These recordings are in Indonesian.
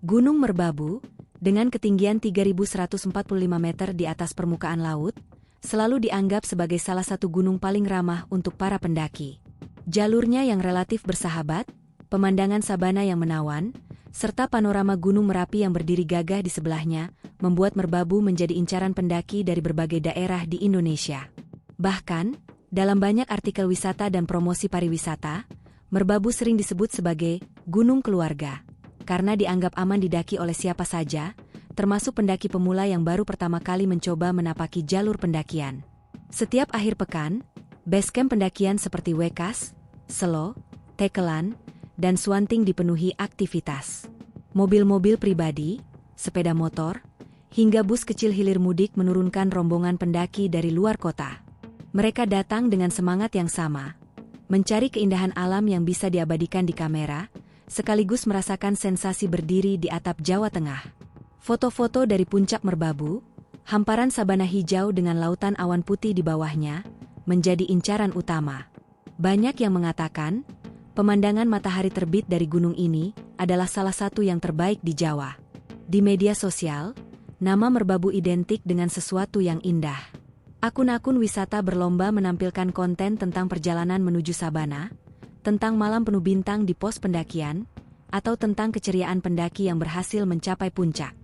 Gunung Merbabu, dengan ketinggian 3.145 meter di atas permukaan laut, selalu dianggap sebagai salah satu gunung paling ramah untuk para pendaki. Jalurnya yang relatif bersahabat, pemandangan sabana yang menawan, serta panorama Gunung Merapi yang berdiri gagah di sebelahnya, membuat Merbabu menjadi incaran pendaki dari berbagai daerah di Indonesia. Bahkan, dalam banyak artikel wisata dan promosi pariwisata, Merbabu sering disebut sebagai Gunung Keluarga, karena dianggap aman didaki oleh siapa saja, termasuk pendaki pemula yang baru pertama kali mencoba menapaki jalur pendakian. Setiap akhir pekan, basecamp pendakian seperti Wekas, Selo, Tekelan, dan Swanting dipenuhi aktivitas. Mobil-mobil pribadi, sepeda motor, hingga bus kecil hilir mudik menurunkan rombongan pendaki dari luar kota. Mereka datang dengan semangat yang sama, mencari keindahan alam yang bisa diabadikan di kamera, sekaligus merasakan sensasi berdiri di atap Jawa Tengah. Foto-foto dari puncak Merbabu, hamparan sabana hijau dengan lautan awan putih di bawahnya, menjadi incaran utama. Banyak yang mengatakan, pemandangan matahari terbit dari gunung ini adalah salah satu yang terbaik di Jawa. Di media sosial, nama Merbabu identik dengan sesuatu yang indah. Akun-akun wisata berlomba menampilkan konten tentang perjalanan menuju sabana, tentang malam penuh bintang di pos pendakian, atau tentang keceriaan pendaki yang berhasil mencapai puncak.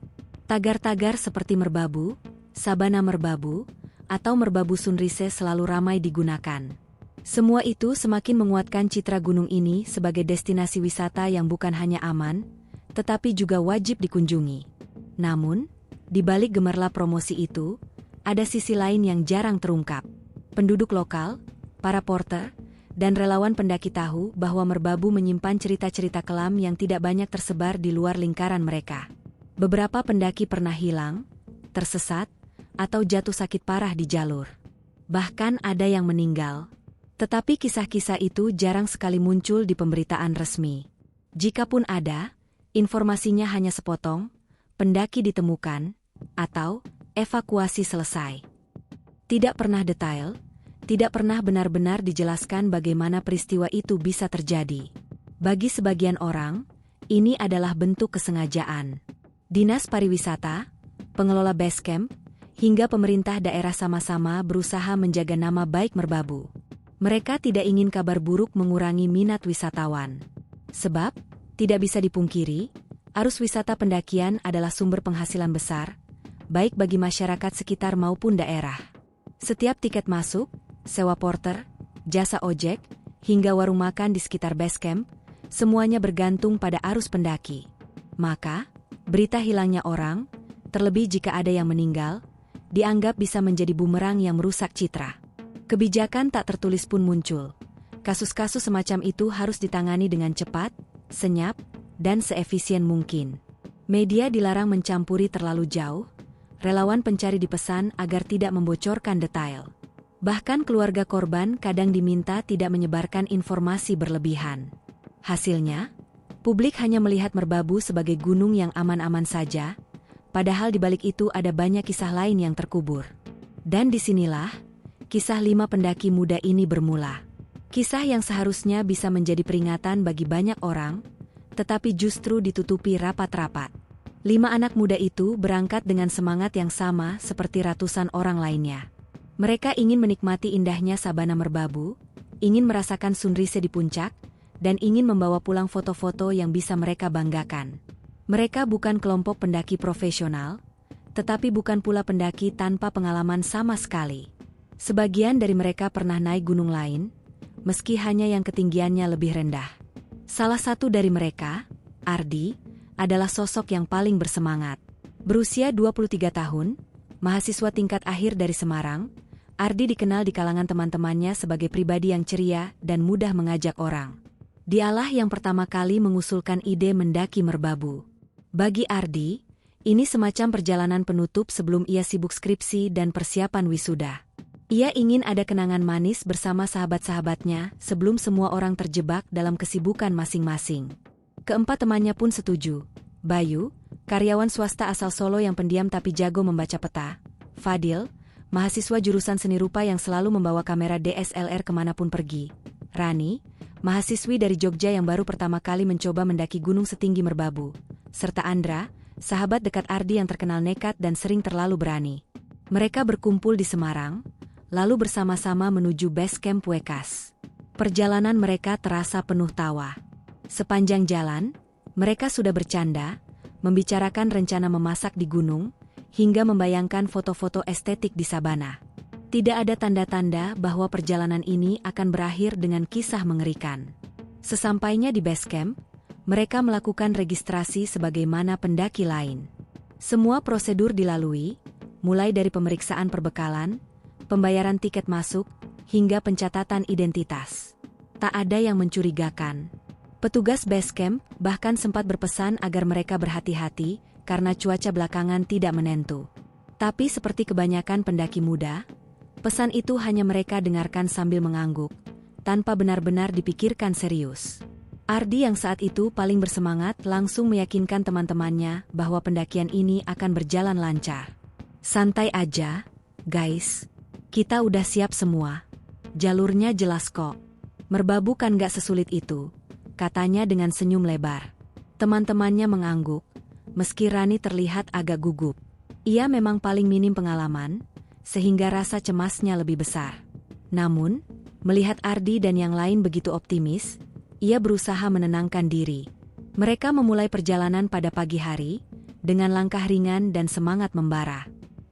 Tagar-tagar seperti Merbabu, Sabana Merbabu, atau Merbabu Sunrise selalu ramai digunakan. Semua itu semakin menguatkan citra gunung ini sebagai destinasi wisata yang bukan hanya aman, tetapi juga wajib dikunjungi. Namun, di balik gemerlap promosi itu, ada sisi lain yang jarang terungkap. Penduduk lokal, para porter, dan relawan pendaki tahu bahwa Merbabu menyimpan cerita-cerita kelam yang tidak banyak tersebar di luar lingkaran mereka. Beberapa pendaki pernah hilang, tersesat, atau jatuh sakit parah di jalur. Bahkan ada yang meninggal. Tetapi kisah-kisah itu jarang sekali muncul di pemberitaan resmi. Jikapun ada, informasinya hanya sepotong, pendaki ditemukan, atau evakuasi selesai. Tidak pernah detail, tidak pernah benar-benar dijelaskan bagaimana peristiwa itu bisa terjadi. Bagi sebagian orang, ini adalah bentuk kesengajaan. Dinas Pariwisata, pengelola basecamp, hingga pemerintah daerah sama-sama berusaha menjaga nama baik Merbabu. Mereka tidak ingin kabar buruk mengurangi minat wisatawan. Sebab, tidak bisa dipungkiri, arus wisata pendakian adalah sumber penghasilan besar, baik bagi masyarakat sekitar maupun daerah. Setiap tiket masuk, sewa porter, jasa ojek, hingga warung makan di sekitar basecamp, semuanya bergantung pada arus pendaki. Maka, berita hilangnya orang, terlebih jika ada yang meninggal, dianggap bisa menjadi bumerang yang merusak citra. Kebijakan tak tertulis pun muncul. Kasus-kasus semacam itu harus ditangani dengan cepat, senyap, dan seefisien mungkin. Media dilarang mencampuri terlalu jauh, relawan pencari dipesan agar tidak membocorkan detail. Bahkan keluarga korban kadang diminta tidak menyebarkan informasi berlebihan. Hasilnya, publik hanya melihat Merbabu sebagai gunung yang aman-aman saja, padahal di balik itu ada banyak kisah lain yang terkubur. Dan disinilah, kisah 5 pendaki muda ini bermula. Kisah yang seharusnya bisa menjadi peringatan bagi banyak orang, tetapi justru ditutupi rapat-rapat. 5 anak muda itu berangkat dengan semangat yang sama seperti ratusan orang lainnya. Mereka ingin menikmati indahnya Sabana Merbabu, ingin merasakan sunrise di puncak, dan ingin membawa pulang foto-foto yang bisa mereka banggakan. Mereka bukan kelompok pendaki profesional, tetapi bukan pula pendaki tanpa pengalaman sama sekali. Sebagian dari mereka pernah naik gunung lain, meski hanya yang ketinggiannya lebih rendah. Salah satu dari mereka, Ardi, adalah sosok yang paling bersemangat. Berusia 23 tahun, mahasiswa tingkat akhir dari Semarang, Ardi dikenal di kalangan teman-temannya sebagai pribadi yang ceria dan mudah mengajak orang. Dialah yang pertama kali mengusulkan ide mendaki Merbabu. Bagi Ardi, ini semacam perjalanan penutup sebelum ia sibuk skripsi dan persiapan wisuda. Ia ingin ada kenangan manis bersama sahabat-sahabatnya sebelum semua orang terjebak dalam kesibukan masing-masing. Keempat temannya pun setuju. Bayu, karyawan swasta asal Solo yang pendiam tapi jago membaca peta. Fadil, mahasiswa jurusan seni rupa yang selalu membawa kamera DSLR kemanapun pergi. Rani, mahasiswi dari Jogja yang baru pertama kali mencoba mendaki gunung setinggi Merbabu. serta Andra, sahabat dekat Ardi yang terkenal nekat dan sering terlalu berani. Mereka berkumpul di Semarang, lalu bersama-sama menuju base camp Wekas. Perjalanan mereka terasa penuh tawa. Sepanjang jalan, mereka sudah bercanda, membicarakan rencana memasak di gunung, hingga membayangkan foto-foto estetik di sabana. Tidak ada tanda-tanda bahwa perjalanan ini akan berakhir dengan kisah mengerikan. Sesampainya di base camp, mereka melakukan registrasi sebagaimana pendaki lain. Semua prosedur dilalui, mulai dari pemeriksaan perbekalan, pembayaran tiket masuk, hingga pencatatan identitas. Tak ada yang mencurigakan. Petugas base camp bahkan sempat berpesan agar mereka berhati-hati karena cuaca belakangan tidak menentu. Tapi seperti kebanyakan pendaki muda, pesan itu hanya mereka dengarkan sambil mengangguk, tanpa benar-benar dipikirkan serius. Ardi yang saat itu paling bersemangat langsung meyakinkan teman-temannya bahwa pendakian ini akan berjalan lancar. Santai aja, guys. Kita udah siap semua. Jalurnya jelas kok. Merbabu kan gak sesulit itu, katanya dengan senyum lebar. Teman-temannya mengangguk, meski Rani terlihat agak gugup. Ia memang paling minim pengalaman, sehingga rasa cemasnya lebih besar. Namun, melihat Ardi dan yang lain begitu optimis, ia berusaha menenangkan diri. Mereka memulai perjalanan pada pagi hari, dengan langkah ringan dan semangat membara.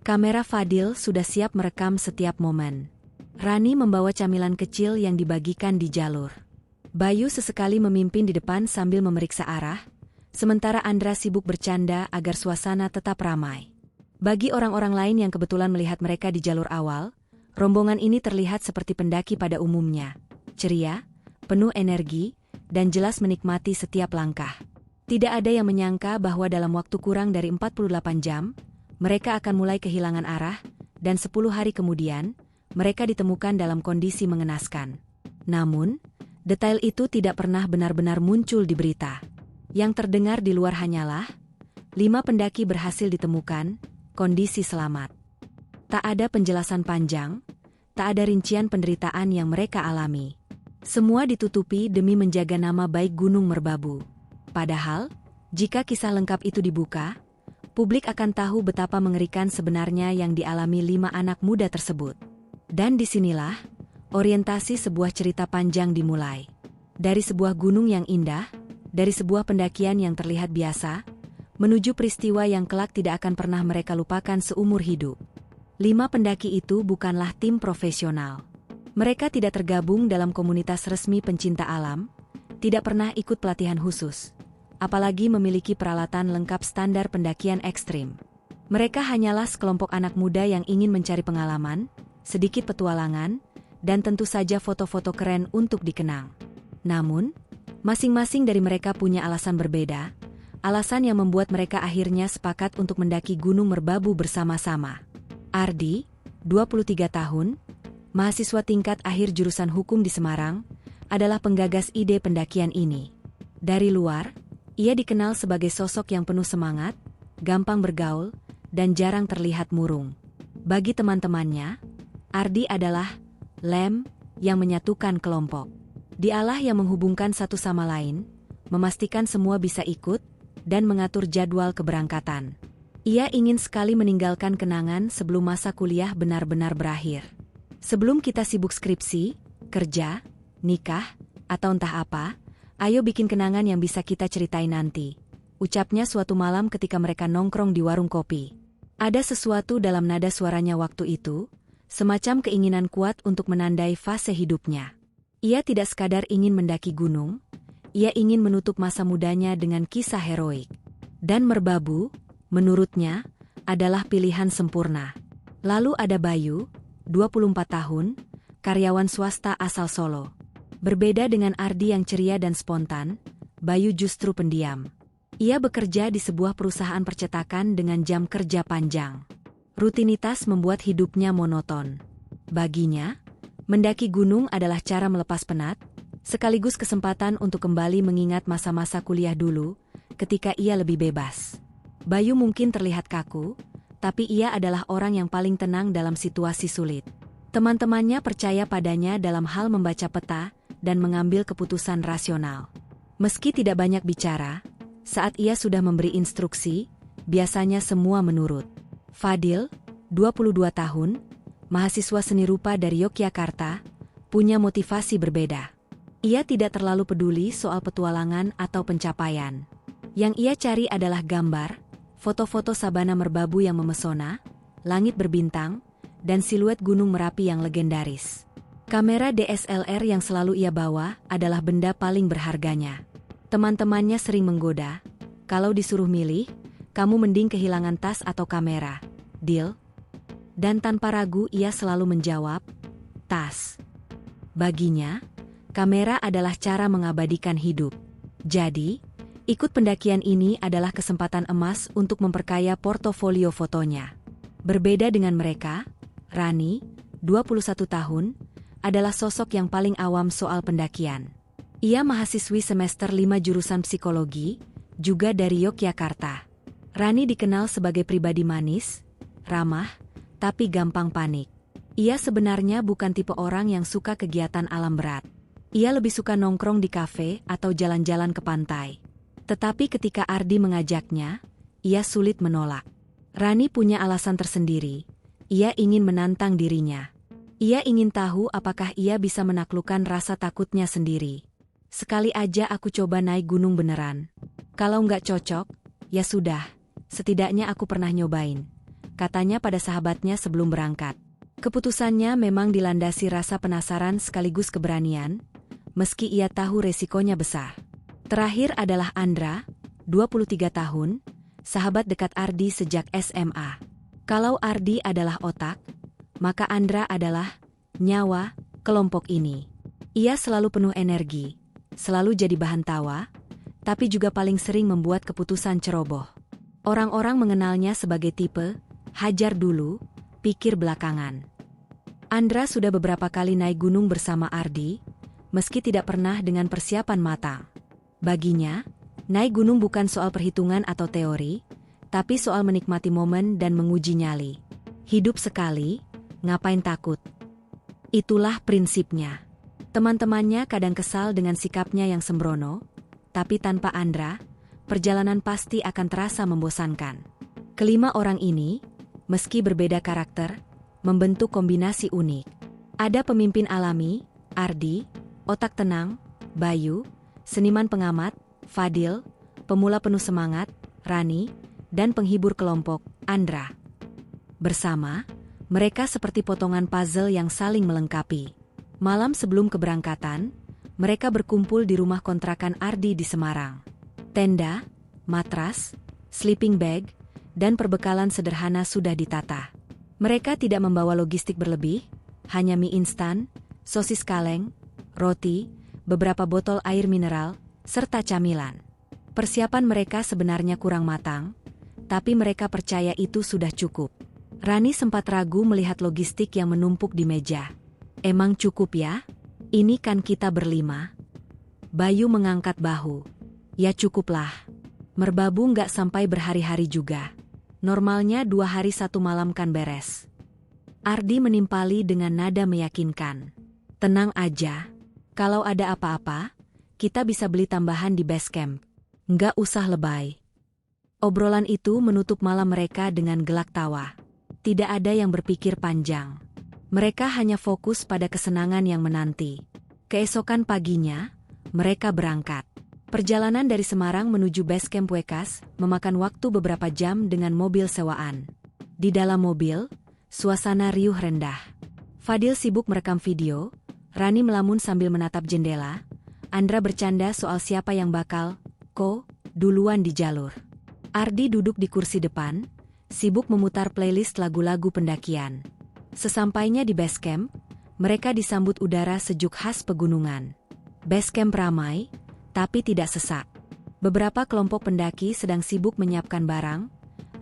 Kamera Fadil sudah siap merekam setiap momen. Rani membawa camilan kecil yang dibagikan di jalur. Bayu sesekali memimpin di depan sambil memeriksa arah, sementara Andra sibuk bercanda agar suasana tetap ramai. Bagi orang-orang lain yang kebetulan melihat mereka di jalur awal, rombongan ini terlihat seperti pendaki pada umumnya, ceria, penuh energi, dan jelas menikmati setiap langkah. Tidak ada yang menyangka bahwa dalam waktu kurang dari 48 jam, mereka akan mulai kehilangan arah, dan 10 hari kemudian, mereka ditemukan dalam kondisi mengenaskan. Namun, detail itu tidak pernah benar-benar muncul di berita. Yang terdengar di luar hanyalah, 5 pendaki berhasil ditemukan, kondisi selamat. Tak ada penjelasan panjang, tak ada rincian penderitaan yang mereka alami. Semua ditutupi demi menjaga nama baik Gunung Merbabu. Padahal, jika kisah lengkap itu dibuka, publik akan tahu betapa mengerikan sebenarnya yang dialami 5 anak muda tersebut. Dan disinilah, orientasi sebuah cerita panjang dimulai. Dari sebuah gunung yang indah, dari sebuah pendakian yang terlihat biasa, menuju peristiwa yang kelak tidak akan pernah mereka lupakan seumur hidup. 5 pendaki itu bukanlah tim profesional. Mereka tidak tergabung dalam komunitas resmi pencinta alam, tidak pernah ikut pelatihan khusus, apalagi memiliki peralatan lengkap standar pendakian ekstrim. Mereka hanyalah sekelompok anak muda yang ingin mencari pengalaman, sedikit petualangan, dan tentu saja foto-foto keren untuk dikenang. Namun, masing-masing dari mereka punya alasan berbeda, alasan yang membuat mereka akhirnya sepakat untuk mendaki Gunung Merbabu bersama-sama. Ardi, 23 tahun, mahasiswa tingkat akhir jurusan hukum di Semarang, adalah penggagas ide pendakian ini. Dari luar, ia dikenal sebagai sosok yang penuh semangat, gampang bergaul, dan jarang terlihat murung. Bagi teman-temannya, Ardi adalah lem yang menyatukan kelompok. Dialah yang menghubungkan satu sama lain, memastikan semua bisa ikut, dan mengatur jadwal keberangkatan. Ia ingin sekali meninggalkan kenangan sebelum masa kuliah benar-benar berakhir. Sebelum kita sibuk skripsi, kerja, nikah, atau entah apa, ayo bikin kenangan yang bisa kita ceritain nanti, ucapnya suatu malam ketika mereka nongkrong di warung kopi. Ada sesuatu dalam nada suaranya waktu itu, semacam keinginan kuat untuk menandai fase hidupnya. Ia tidak sekadar ingin mendaki gunung, ia ingin menutup masa mudanya dengan kisah heroik. Dan Merbabu, menurutnya, adalah pilihan sempurna. Lalu ada Bayu, 24 tahun, karyawan swasta asal Solo. Berbeda dengan Ardi yang ceria dan spontan, Bayu justru pendiam. Ia bekerja di sebuah perusahaan percetakan dengan jam kerja panjang. Rutinitas membuat hidupnya monoton. Baginya, mendaki gunung adalah cara melepas penat, sekaligus kesempatan untuk kembali mengingat masa-masa kuliah dulu, ketika ia lebih bebas. Bayu mungkin terlihat kaku, tapi ia adalah orang yang paling tenang dalam situasi sulit. Teman-temannya percaya padanya dalam hal membaca peta dan mengambil keputusan rasional. Meski tidak banyak bicara, Saat ia sudah memberi instruksi, biasanya semua menurut. Fadil, 22 tahun, mahasiswa seni rupa dari Yogyakarta, punya motivasi berbeda. Ia tidak terlalu peduli soal petualangan atau pencapaian. Yang ia cari adalah gambar, foto-foto sabana merbabu yang memesona, langit berbintang, dan siluet Gunung Merapi yang legendaris. Kamera DSLR yang selalu ia bawa adalah benda paling berharganya. Teman-temannya sering menggoda, kalau disuruh milih, kamu mending kehilangan tas atau kamera, deal? Dan tanpa ragu ia selalu menjawab, tas. Baginya, kamera adalah cara mengabadikan hidup. Jadi, ikut pendakian ini adalah kesempatan emas untuk memperkaya portofolio fotonya. Berbeda dengan mereka, Rani, 21 tahun, adalah sosok yang paling awam soal pendakian. Ia mahasiswi semester 5 jurusan psikologi, juga dari Yogyakarta. Rani dikenal sebagai pribadi manis, ramah, tapi gampang panik. Ia sebenarnya bukan tipe orang yang suka kegiatan alam berat. Ia lebih suka nongkrong di kafe atau jalan-jalan ke pantai. Tetapi ketika Ardi mengajaknya, ia sulit menolak. Rani punya alasan tersendiri. Ia ingin menantang dirinya. Ia ingin tahu apakah ia bisa menaklukkan rasa takutnya sendiri. Sekali aja aku coba naik gunung beneran. Kalau nggak cocok, ya sudah, setidaknya aku pernah nyobain, katanya pada sahabatnya sebelum berangkat. Keputusannya memang dilandasi rasa penasaran sekaligus keberanian, meski ia tahu resikonya besar. Terakhir adalah Andra, 23 tahun, sahabat dekat Ardi sejak SMA. Kalau Ardi adalah otak, maka Andra adalah nyawa kelompok ini. Ia selalu penuh energi, selalu jadi bahan tawa, tapi juga paling sering membuat keputusan ceroboh. Orang-orang mengenalnya sebagai tipe, hajar dulu, pikir belakangan. Andra sudah beberapa kali naik gunung bersama Ardi, meski tidak pernah dengan persiapan matang. Baginya, naik gunung bukan soal perhitungan atau teori, tapi soal menikmati momen dan menguji nyali. Hidup sekali, ngapain takut? Itulah prinsipnya. Teman-temannya kadang kesal dengan sikapnya yang sembrono, tapi tanpa Andra, perjalanan pasti akan terasa membosankan. Kelima orang ini, meski berbeda karakter, membentuk kombinasi unik. Ada pemimpin alami, Ardi, otak tenang, Bayu, seniman pengamat, Fadil, pemula penuh semangat, Rani, dan penghibur kelompok, Andra. Bersama, mereka seperti potongan puzzle yang saling melengkapi. Malam sebelum keberangkatan, mereka berkumpul di rumah kontrakan Ardi di Semarang. Tenda, matras, sleeping bag, dan perbekalan sederhana sudah ditata. Mereka tidak membawa logistik berlebih, hanya mie instan, sosis kaleng, roti, beberapa botol air mineral, serta camilan. Persiapan mereka sebenarnya kurang matang, tapi mereka percaya itu sudah cukup. Rani sempat ragu melihat logistik yang menumpuk di meja. Emang cukup ya? Ini kan kita berlima. Bayu mengangkat bahu. Ya cukuplah. Merbabu nggak sampai berhari-hari juga. Normalnya 2 hari 1 malam kan beres. Ardi menimpali dengan nada meyakinkan. Tenang aja. Kalau ada apa-apa, kita bisa beli tambahan di base camp. Nggak usah lebay. Obrolan itu menutup malam mereka dengan gelak tawa. Tidak ada yang berpikir panjang. Mereka hanya fokus pada kesenangan yang menanti. Keesokan paginya, mereka berangkat. Perjalanan dari Semarang menuju base camp Wekas memakan waktu beberapa jam dengan mobil sewaan. Di dalam mobil, suasana riuh rendah. Fadil sibuk merekam video, Rani melamun sambil menatap jendela, Andra bercanda soal siapa yang bakal, duluan di jalur. Ardi duduk di kursi depan, sibuk memutar playlist lagu-lagu pendakian. Sesampainya di base camp, mereka disambut udara sejuk khas pegunungan. Base camp ramai, tapi tidak sesak. Beberapa kelompok pendaki sedang sibuk menyiapkan barang,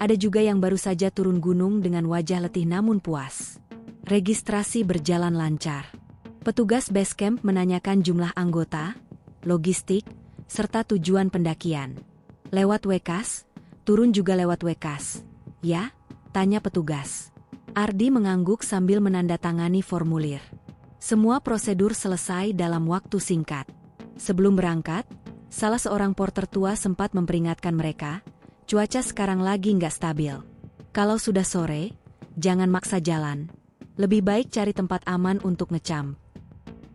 ada juga yang baru saja turun gunung dengan wajah letih namun puas. Registrasi berjalan lancar. Petugas base camp menanyakan jumlah anggota, logistik, serta tujuan pendakian. Lewat Wekas, turun juga lewat Wekas. Ya? Tanya petugas. Ardi mengangguk sambil menandatangani formulir. Semua prosedur selesai dalam waktu singkat. Sebelum berangkat, Salah seorang porter tua sempat memperingatkan mereka, cuaca sekarang lagi nggak stabil. Kalau sudah sore, jangan maksa jalan. Lebih baik cari tempat aman untuk ngecamp.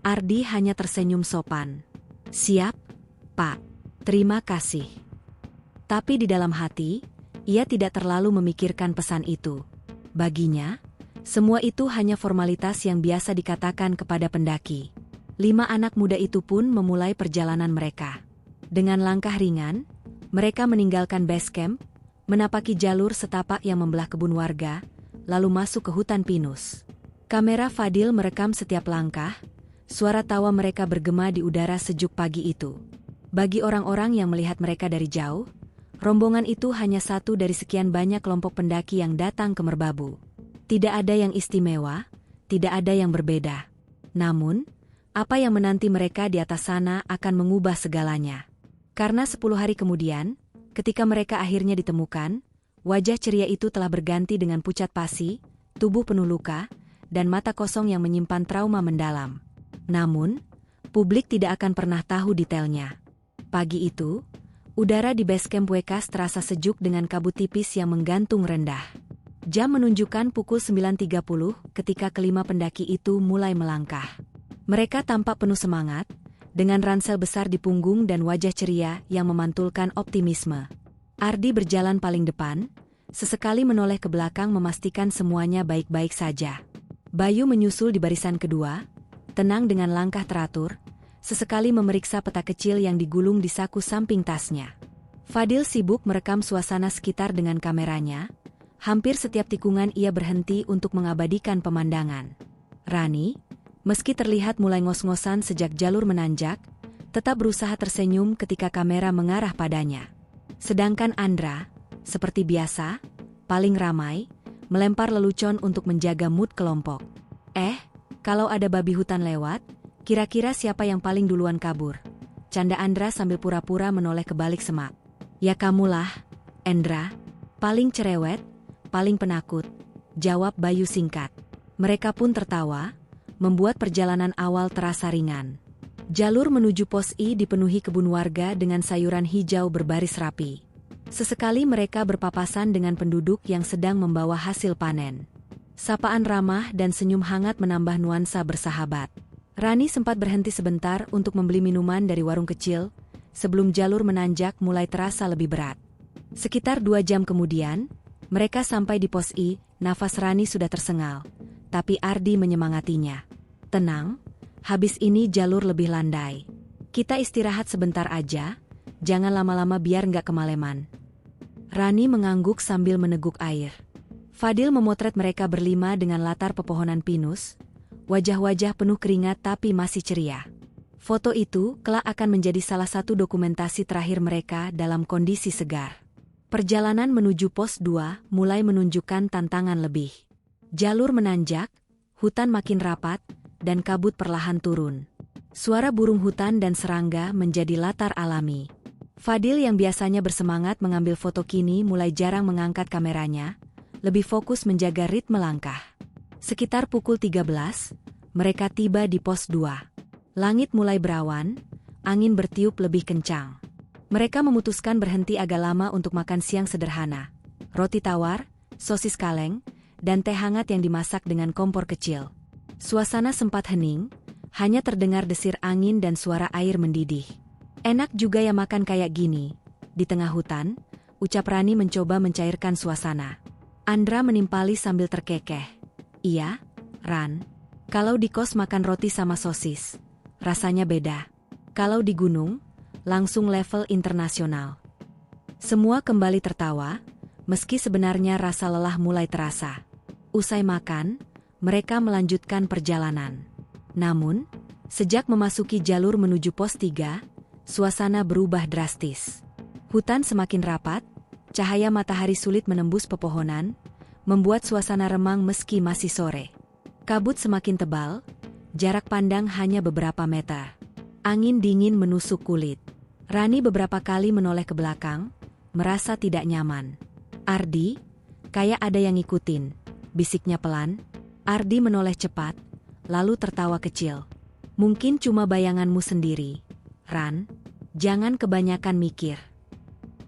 Ardi hanya tersenyum sopan. Siap, Pak. Terima kasih. Tapi di dalam hati, ia tidak terlalu memikirkan pesan itu. Baginya, semua itu hanya formalitas yang biasa dikatakan kepada pendaki. 5 anak muda itu pun memulai perjalanan mereka. Dengan langkah ringan, mereka meninggalkan base camp, menapaki jalur setapak yang membelah kebun warga, lalu masuk ke hutan pinus. Kamera Fadil merekam setiap langkah, suara tawa mereka bergema di udara sejuk pagi itu. Bagi orang-orang yang melihat mereka dari jauh, rombongan itu hanya satu dari sekian banyak kelompok pendaki yang datang ke Merbabu. Tidak ada yang istimewa, tidak ada yang berbeda. Namun, apa yang menanti mereka di atas sana akan mengubah segalanya. Karena 10 hari kemudian, ketika mereka akhirnya ditemukan, wajah ceria itu telah berganti dengan pucat pasi, tubuh penuh luka, dan mata kosong yang menyimpan trauma mendalam. Namun, publik tidak akan pernah tahu detailnya. Pagi itu, udara di base camp Wekas terasa sejuk dengan kabut tipis yang menggantung rendah. Jam menunjukkan pukul 9.30 ketika kelima pendaki itu mulai melangkah. Mereka tampak penuh semangat, dengan ransel besar di punggung dan wajah ceria yang memantulkan optimisme. Ardi berjalan paling depan, sesekali menoleh ke belakang memastikan semuanya baik-baik saja. Bayu menyusul di barisan kedua, tenang dengan langkah teratur, sesekali memeriksa peta kecil yang digulung di saku samping tasnya. Fadil sibuk merekam suasana sekitar dengan kameranya, hampir setiap tikungan ia berhenti untuk mengabadikan pemandangan. Rani, meski terlihat mulai ngos-ngosan sejak jalur menanjak, tetap berusaha tersenyum ketika kamera mengarah padanya. Sedangkan Andra, seperti biasa, paling ramai, melempar lelucon untuk menjaga mood kelompok. Kalau ada babi hutan lewat, kira-kira siapa yang paling duluan kabur? Canda Andra sambil pura-pura menoleh ke balik semak. Ya kamulah, Endra. Paling cerewet, paling penakut, jawab Bayu singkat. Mereka pun tertawa, membuat perjalanan awal terasa ringan. Jalur menuju pos I dipenuhi kebun warga dengan sayuran hijau berbaris rapi. Sesekali mereka berpapasan dengan penduduk yang sedang membawa hasil panen. Sapaan ramah dan senyum hangat menambah nuansa bersahabat. Rani sempat berhenti sebentar untuk membeli minuman dari warung kecil, sebelum jalur menanjak mulai terasa lebih berat. Sekitar 2 jam kemudian, mereka sampai di pos I, nafas Rani sudah tersengal, tapi Ardi menyemangatinya. Tenang, habis ini jalur lebih landai. Kita istirahat sebentar aja, jangan lama-lama biar nggak kemaleman. Rani mengangguk sambil meneguk air. Fadil memotret mereka berlima dengan latar pepohonan pinus, wajah-wajah penuh keringat tapi masih ceria. Foto itu kelak akan menjadi salah satu dokumentasi terakhir mereka dalam kondisi segar. Perjalanan menuju pos 2 mulai menunjukkan tantangan lebih. Jalur menanjak, hutan makin rapat, dan kabut perlahan turun. Suara burung hutan dan serangga menjadi latar alami. Fadil yang biasanya bersemangat mengambil foto kini mulai jarang mengangkat kameranya, lebih fokus menjaga ritme langkah. Sekitar pukul 13, mereka tiba di pos 2. Langit mulai berawan, angin bertiup lebih kencang. Mereka memutuskan berhenti agak lama untuk makan siang sederhana. Roti tawar, sosis kaleng, dan teh hangat yang dimasak dengan kompor kecil. Suasana sempat hening, hanya terdengar desir angin dan suara air mendidih. Enak juga ya makan kayak gini, di tengah hutan, ucap Rani mencoba mencairkan suasana. Andra menimpali sambil terkekeh. Iya, Ran. Kalau di kos makan roti sama sosis, rasanya beda. Kalau di gunung, langsung level internasional. Semua kembali tertawa, meski sebenarnya rasa lelah mulai terasa. Usai makan, mereka melanjutkan perjalanan. Namun, sejak memasuki jalur menuju pos 3, suasana berubah drastis. Hutan semakin rapat, cahaya matahari sulit menembus pepohonan, membuat suasana remang meski masih sore. Kabut semakin tebal, jarak pandang hanya beberapa meter. Angin dingin menusuk kulit. Rani beberapa kali menoleh ke belakang, merasa tidak nyaman. Ardi, kayak ada yang ngikutin, bisiknya pelan. Ardi menoleh cepat, lalu tertawa kecil. Mungkin cuma bayanganmu sendiri, Ran. Jangan kebanyakan mikir.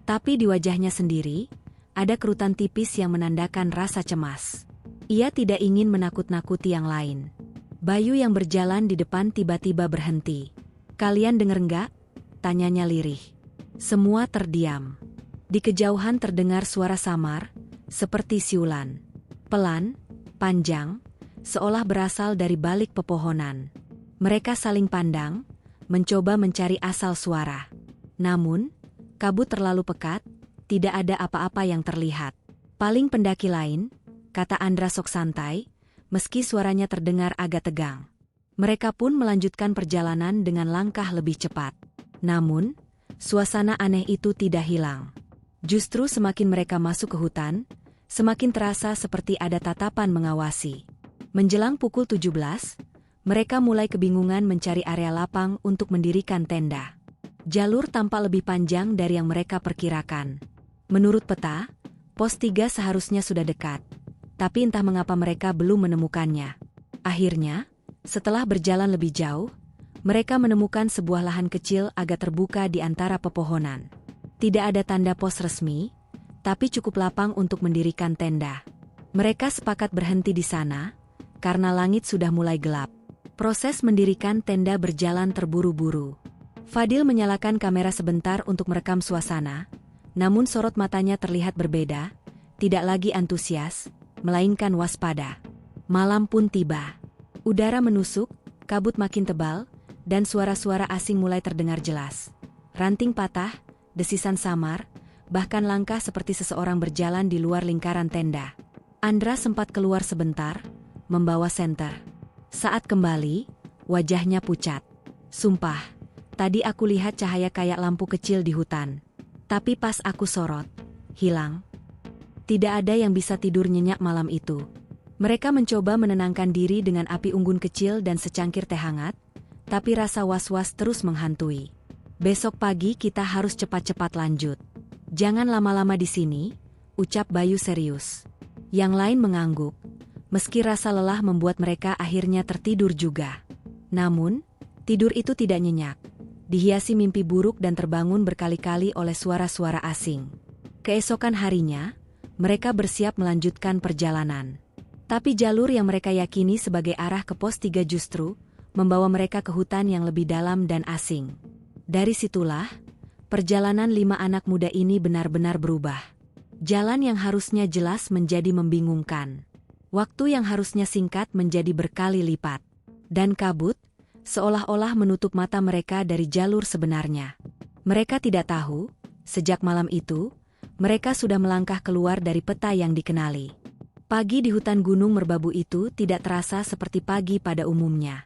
Tapi di wajahnya sendiri, ada kerutan tipis yang menandakan rasa cemas. Ia tidak ingin menakut-nakuti yang lain. Bayu yang berjalan di depan tiba-tiba berhenti. "Kalian denger nggak?" tanyanya lirih. Semua terdiam. Di kejauhan terdengar suara samar, seperti siulan. Pelan, panjang, seolah berasal dari balik pepohonan. Mereka saling pandang, mencoba mencari asal suara. Namun, kabut terlalu pekat, tidak ada apa-apa yang terlihat. "Paling pendaki lain," kata Andra sok santai, meski suaranya terdengar agak tegang. Mereka pun melanjutkan perjalanan dengan langkah lebih cepat. Namun, suasana aneh itu tidak hilang. Justru semakin mereka masuk ke hutan, semakin terasa seperti ada tatapan mengawasi. Menjelang pukul 17, mereka mulai kebingungan mencari area lapang untuk mendirikan tenda. Jalur tampak lebih panjang dari yang mereka perkirakan. Menurut peta, pos 3 seharusnya sudah dekat, tapi entah mengapa mereka belum menemukannya. Akhirnya, setelah berjalan lebih jauh, mereka menemukan sebuah lahan kecil agak terbuka di antara pepohonan. Tidak ada tanda pos resmi, tapi cukup lapang untuk mendirikan tenda. Mereka sepakat berhenti di sana, karena langit sudah mulai gelap. Proses mendirikan tenda berjalan terburu-buru. Fadil menyalakan kamera sebentar untuk merekam suasana, namun sorot matanya terlihat berbeda, tidak lagi antusias, melainkan waspada. Malam pun tiba. Udara menusuk, kabut makin tebal, dan suara-suara asing mulai terdengar jelas. Ranting patah, desisan samar, bahkan langkah seperti seseorang berjalan di luar lingkaran tenda. Andra sempat keluar sebentar, membawa senter. Saat kembali, wajahnya pucat. "Sumpah, tadi aku lihat cahaya kayak lampu kecil di hutan. Tapi pas aku sorot, hilang. Tidak ada yang bisa tidur nyenyak malam itu." Mereka mencoba menenangkan diri dengan api unggun kecil dan secangkir teh hangat, tapi rasa was-was terus menghantui. "Besok pagi kita harus cepat-cepat lanjut. Jangan lama-lama di sini," ucap Bayu serius. Yang lain mengangguk, meski rasa lelah membuat mereka akhirnya tertidur juga. Namun, tidur itu tidak nyenyak. Dihiasi mimpi buruk dan terbangun berkali-kali oleh suara-suara asing. Keesokan harinya, mereka bersiap melanjutkan perjalanan. Tapi jalur yang mereka yakini sebagai arah ke pos 3 justru membawa mereka ke hutan yang lebih dalam dan asing. Dari situlah, perjalanan 5 anak muda ini benar-benar berubah. Jalan yang harusnya jelas menjadi membingungkan. Waktu yang harusnya singkat menjadi berkali lipat. Dan kabut, seolah-olah menutup mata mereka dari jalur sebenarnya. Mereka tidak tahu, sejak malam itu, mereka sudah melangkah keluar dari peta yang dikenali. Pagi di hutan gunung merbabu itu tidak terasa seperti pagi pada umumnya.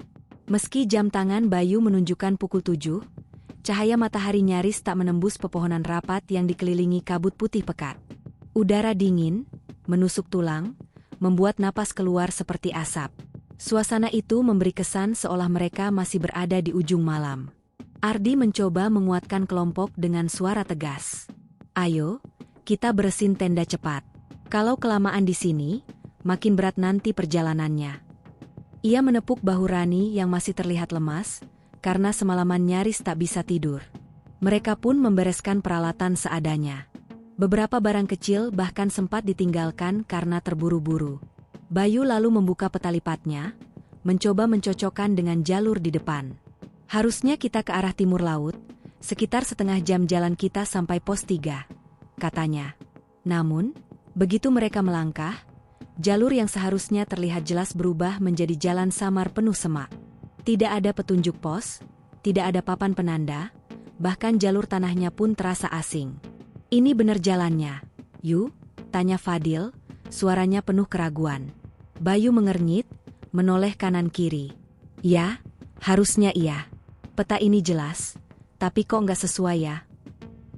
Meski jam tangan Bayu menunjukkan pukul 7, cahaya matahari nyaris tak menembus pepohonan rapat yang dikelilingi kabut putih pekat. Udara dingin, menusuk tulang, membuat napas keluar seperti asap. Suasana itu memberi kesan seolah mereka masih berada di ujung malam. Ardi mencoba menguatkan kelompok dengan suara tegas. "Ayo, kita beresin tenda cepat. Kalau kelamaan di sini, makin berat nanti perjalanannya." Ia menepuk bahu Rani yang masih terlihat lemas, karena semalaman nyaris tak bisa tidur. Mereka pun membereskan peralatan seadanya. Beberapa barang kecil bahkan sempat ditinggalkan karena terburu-buru. Bayu lalu membuka peta lipatnya, mencoba mencocokkan dengan jalur di depan. "Harusnya kita ke arah timur laut, sekitar setengah jam jalan kita sampai pos 3, katanya. Namun, begitu mereka melangkah, jalur yang seharusnya terlihat jelas berubah menjadi jalan samar penuh semak. Tidak ada petunjuk pos, tidak ada papan penanda, bahkan jalur tanahnya pun terasa asing. "Ini benar jalannya, Yu?" tanya Fadil, suaranya penuh keraguan. Bayu mengernyit, menoleh kanan-kiri. "Ya, harusnya iya. Peta ini jelas, tapi kok nggak sesuai ya?"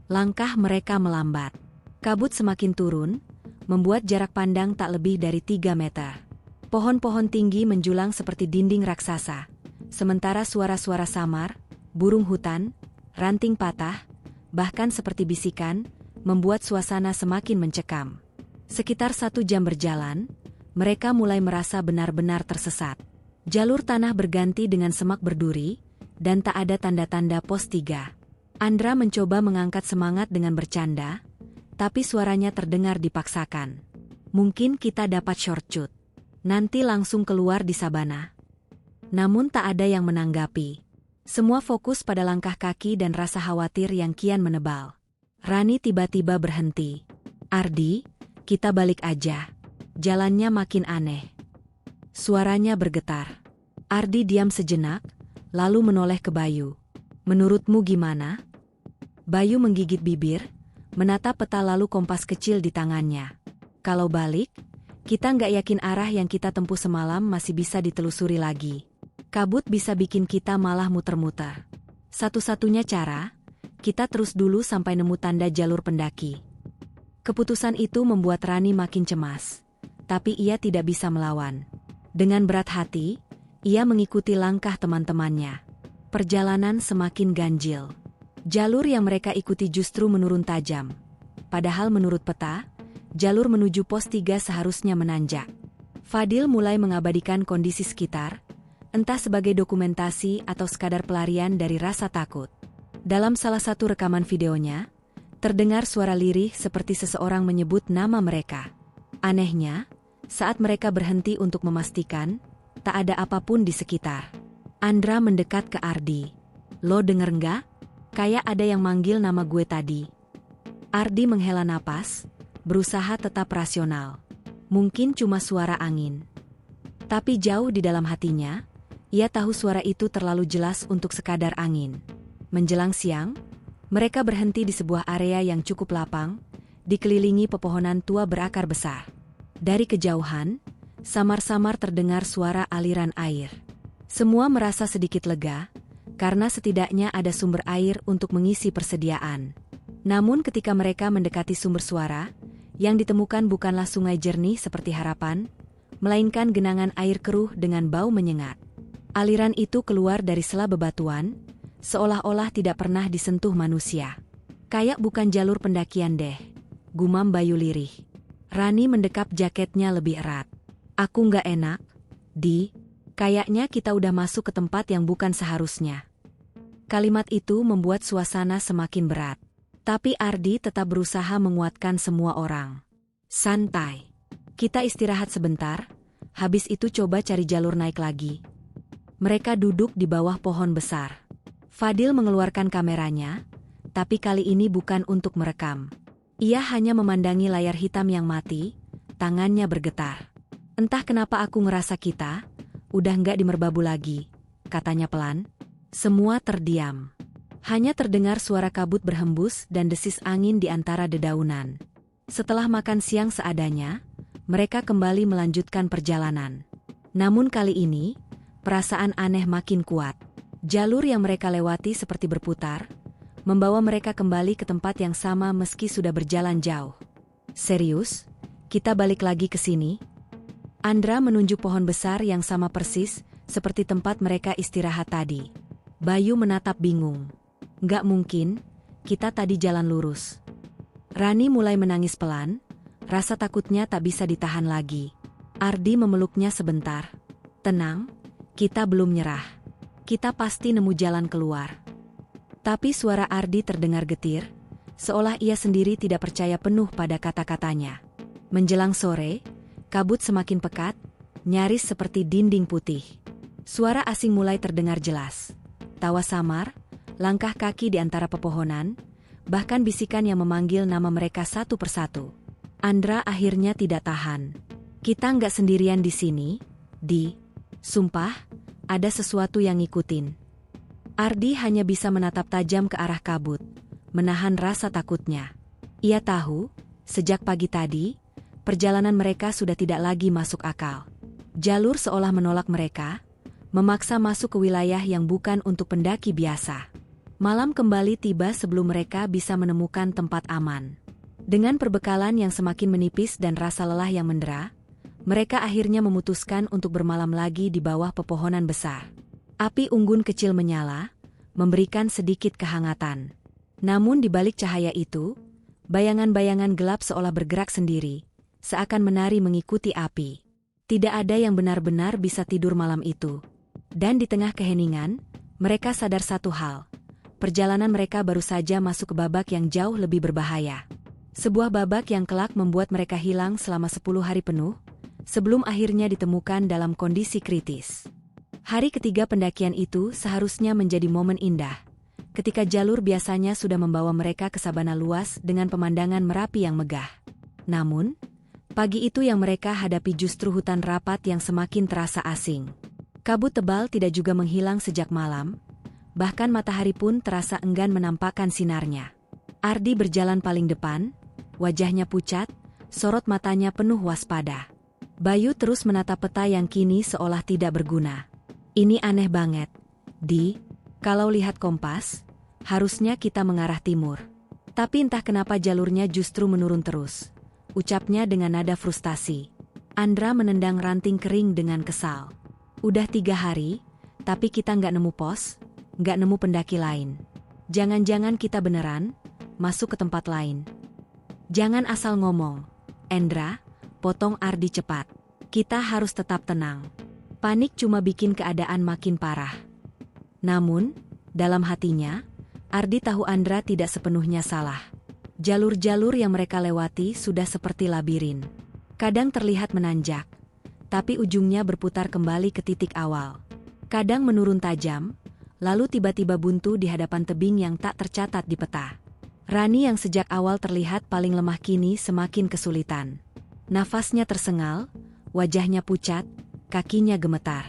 Langkah mereka melambat. Kabut semakin turun, membuat jarak pandang tak lebih dari 3 meter. Pohon-pohon tinggi menjulang seperti dinding raksasa, sementara suara-suara samar, burung hutan, ranting patah, bahkan seperti bisikan, membuat suasana semakin mencekam. Sekitar 1 jam berjalan, mereka mulai merasa benar-benar tersesat. Jalur tanah berganti dengan semak berduri, dan tak ada tanda-tanda pos 3. Andra mencoba mengangkat semangat dengan bercanda, tapi suaranya terdengar dipaksakan. Mungkin kita dapat shortcut. Nanti langsung keluar di sabana. Namun tak ada yang menanggapi. Semua fokus pada langkah kaki dan rasa khawatir yang kian menebal. Rani tiba-tiba berhenti. Ardi, kita balik aja. Jalannya makin aneh. Suaranya bergetar. Ardi diam sejenak, lalu menoleh ke Bayu. Menurutmu gimana? Bayu menggigit bibir, menatap peta lalu kompas kecil di tangannya. Kalau balik, kita nggak yakin arah yang kita tempuh semalam masih bisa ditelusuri lagi. Kabut bisa bikin kita malah muter-muter. Satu-satunya cara, kita terus dulu sampai nemu tanda jalur pendaki. Keputusan itu membuat Rani makin cemas. Tapi ia tidak bisa melawan. Dengan berat hati, ia mengikuti langkah teman-temannya. Perjalanan semakin ganjil. Jalur yang mereka ikuti justru menurun tajam. Padahal menurut peta, jalur menuju pos 3 seharusnya menanjak. Fadil mulai mengabadikan kondisi sekitar, entah sebagai dokumentasi atau sekadar pelarian dari rasa takut. Dalam salah satu rekaman videonya, terdengar suara lirih seperti seseorang menyebut nama mereka. Anehnya, saat mereka berhenti untuk memastikan, tak ada apapun di sekitar. Andra mendekat ke Ardi. Lo denger nggak? Kayak ada yang manggil nama gue tadi. Ardi menghela napas, berusaha tetap rasional. Mungkin cuma suara angin. Tapi jauh di dalam hatinya, ia tahu suara itu terlalu jelas untuk sekadar angin. Menjelang siang, mereka berhenti di sebuah area yang cukup lapang, dikelilingi pepohonan tua berakar besar. Dari kejauhan, samar-samar terdengar suara aliran air. Semua merasa sedikit lega, karena setidaknya ada sumber air untuk mengisi persediaan. Namun ketika mereka mendekati sumber suara, yang ditemukan bukanlah sungai jernih seperti harapan, melainkan genangan air keruh dengan bau menyengat. Aliran itu keluar dari sela bebatuan, seolah-olah tidak pernah disentuh manusia. Kayak bukan jalur pendakian deh, gumam Bayu lirih. Rani mendekap jaketnya lebih erat. Aku nggak enak, Di. Kayaknya kita udah masuk ke tempat yang bukan seharusnya. Kalimat itu membuat suasana semakin berat. Tapi Ardi tetap berusaha menguatkan semua orang. Santai. Kita istirahat sebentar, habis itu coba cari jalur naik lagi. Mereka duduk di bawah pohon besar. Fadil mengeluarkan kameranya, tapi kali ini bukan untuk merekam. Ia hanya memandangi layar hitam yang mati, tangannya bergetar. Entah kenapa aku ngerasa kita udah nggak di merbabu lagi, katanya pelan. Semua terdiam. Hanya terdengar suara kabut berhembus dan desis angin di antara dedaunan. Setelah makan siang seadanya, mereka kembali melanjutkan perjalanan. Namun kali ini, perasaan aneh makin kuat. Jalur yang mereka lewati seperti berputar, membawa mereka kembali ke tempat yang sama meski sudah berjalan jauh. Serius? Kita balik lagi ke sini? Andra menunjuk pohon besar yang sama persis, seperti tempat mereka istirahat tadi. Bayu menatap bingung. Nggak mungkin, kita tadi jalan lurus. Rani mulai menangis pelan, rasa takutnya tak bisa ditahan lagi. Ardi memeluknya sebentar. Tenang, kita belum nyerah. Kita pasti nemu jalan keluar. Tapi suara Ardi terdengar getir, seolah ia sendiri tidak percaya penuh pada kata-katanya. Menjelang sore, kabut semakin pekat, nyaris seperti dinding putih. Suara asing mulai terdengar jelas. Tawa samar, langkah kaki di antara pepohonan, bahkan bisikan yang memanggil nama mereka satu persatu. Andra akhirnya tidak tahan. Kita nggak sendirian di sini, Di. Sumpah, ada sesuatu yang ngikutin. Ardi hanya bisa menatap tajam ke arah kabut, menahan rasa takutnya. Ia tahu, sejak pagi tadi, perjalanan mereka sudah tidak lagi masuk akal. Jalur seolah menolak mereka, memaksa masuk ke wilayah yang bukan untuk pendaki biasa. Malam kembali tiba sebelum mereka bisa menemukan tempat aman. Dengan perbekalan yang semakin menipis dan rasa lelah yang mendera, mereka akhirnya memutuskan untuk bermalam lagi di bawah pepohonan besar. Api unggun kecil menyala, memberikan sedikit kehangatan. Namun di balik cahaya itu, bayangan-bayangan gelap seolah bergerak sendiri, seakan menari mengikuti api. Tidak ada yang benar-benar bisa tidur malam itu. Dan di tengah keheningan, mereka sadar satu hal, perjalanan mereka baru saja masuk ke babak yang jauh lebih berbahaya. Sebuah babak yang kelak membuat mereka hilang selama 10 hari penuh, sebelum akhirnya ditemukan dalam kondisi kritis. Hari ketiga pendakian itu seharusnya menjadi momen indah, ketika jalur biasanya sudah membawa mereka ke sabana luas dengan pemandangan Merapi yang megah. Namun, pagi itu yang mereka hadapi justru hutan rapat yang semakin terasa asing. Kabut tebal tidak juga menghilang sejak malam, bahkan matahari pun terasa enggan menampakkan sinarnya. Ardi berjalan paling depan, wajahnya pucat, sorot matanya penuh waspada. Bayu terus menatap peta yang kini seolah tidak berguna. Ini aneh banget, Di. Kalau lihat kompas, harusnya kita mengarah timur. Tapi entah kenapa jalurnya justru menurun terus, ucapnya dengan nada frustasi. Andra menendang ranting kering dengan kesal. Udah 3 hari, tapi kita nggak nemu pos, nggak nemu pendaki lain. Jangan-jangan kita beneran masuk ke tempat lain. Jangan asal ngomong, Endra, potong Ardi cepat. Kita harus tetap tenang. Panik cuma bikin keadaan makin parah. Namun, dalam hatinya, Ardi tahu Andra tidak sepenuhnya salah. Jalur-jalur yang mereka lewati sudah seperti labirin. Kadang terlihat menanjak, tapi ujungnya berputar kembali ke titik awal. Kadang menurun tajam, lalu tiba-tiba buntu di hadapan tebing yang tak tercatat di peta. Rani yang sejak awal terlihat paling lemah kini semakin kesulitan. Nafasnya tersengal, wajahnya pucat, kakinya gemetar.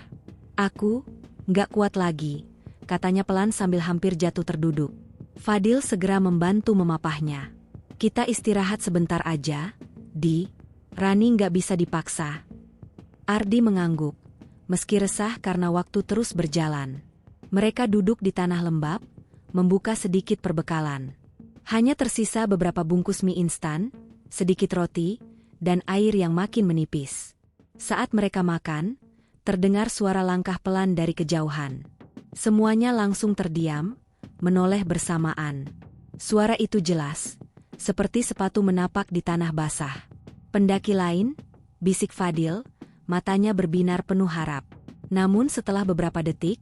Aku nggak kuat lagi, katanya pelan sambil hampir jatuh terduduk. Fadil segera membantu memapahnya. Kita istirahat sebentar aja, Di. Rani nggak bisa dipaksa. Ardi mengangguk, meski resah karena waktu terus berjalan. Mereka duduk di tanah lembab, membuka sedikit perbekalan. Hanya tersisa beberapa bungkus mie instan, sedikit roti, dan air yang makin menipis. Saat mereka makan, terdengar suara langkah pelan dari kejauhan. Semuanya langsung terdiam, menoleh bersamaan. Suara itu jelas, seperti sepatu menapak di tanah basah. Pendaki lain, bisik Fadil, matanya berbinar penuh harap. Namun setelah beberapa detik,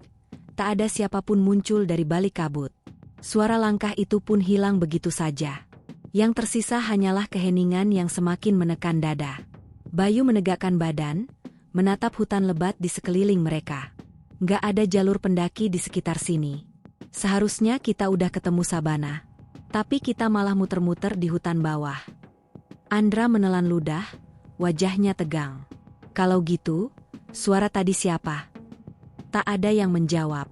tak ada siapapun muncul dari balik kabut. Suara langkah itu pun hilang begitu saja. Yang tersisa hanyalah keheningan yang semakin menekan dada. Bayu menegakkan badan, menatap hutan lebat di sekeliling mereka. Nggak ada jalur pendaki di sekitar sini. Seharusnya kita udah ketemu sabana. Tapi kita malah muter-muter di hutan bawah. Andra menelan ludah, wajahnya tegang. Kalau gitu, suara tadi siapa? Tak ada yang menjawab.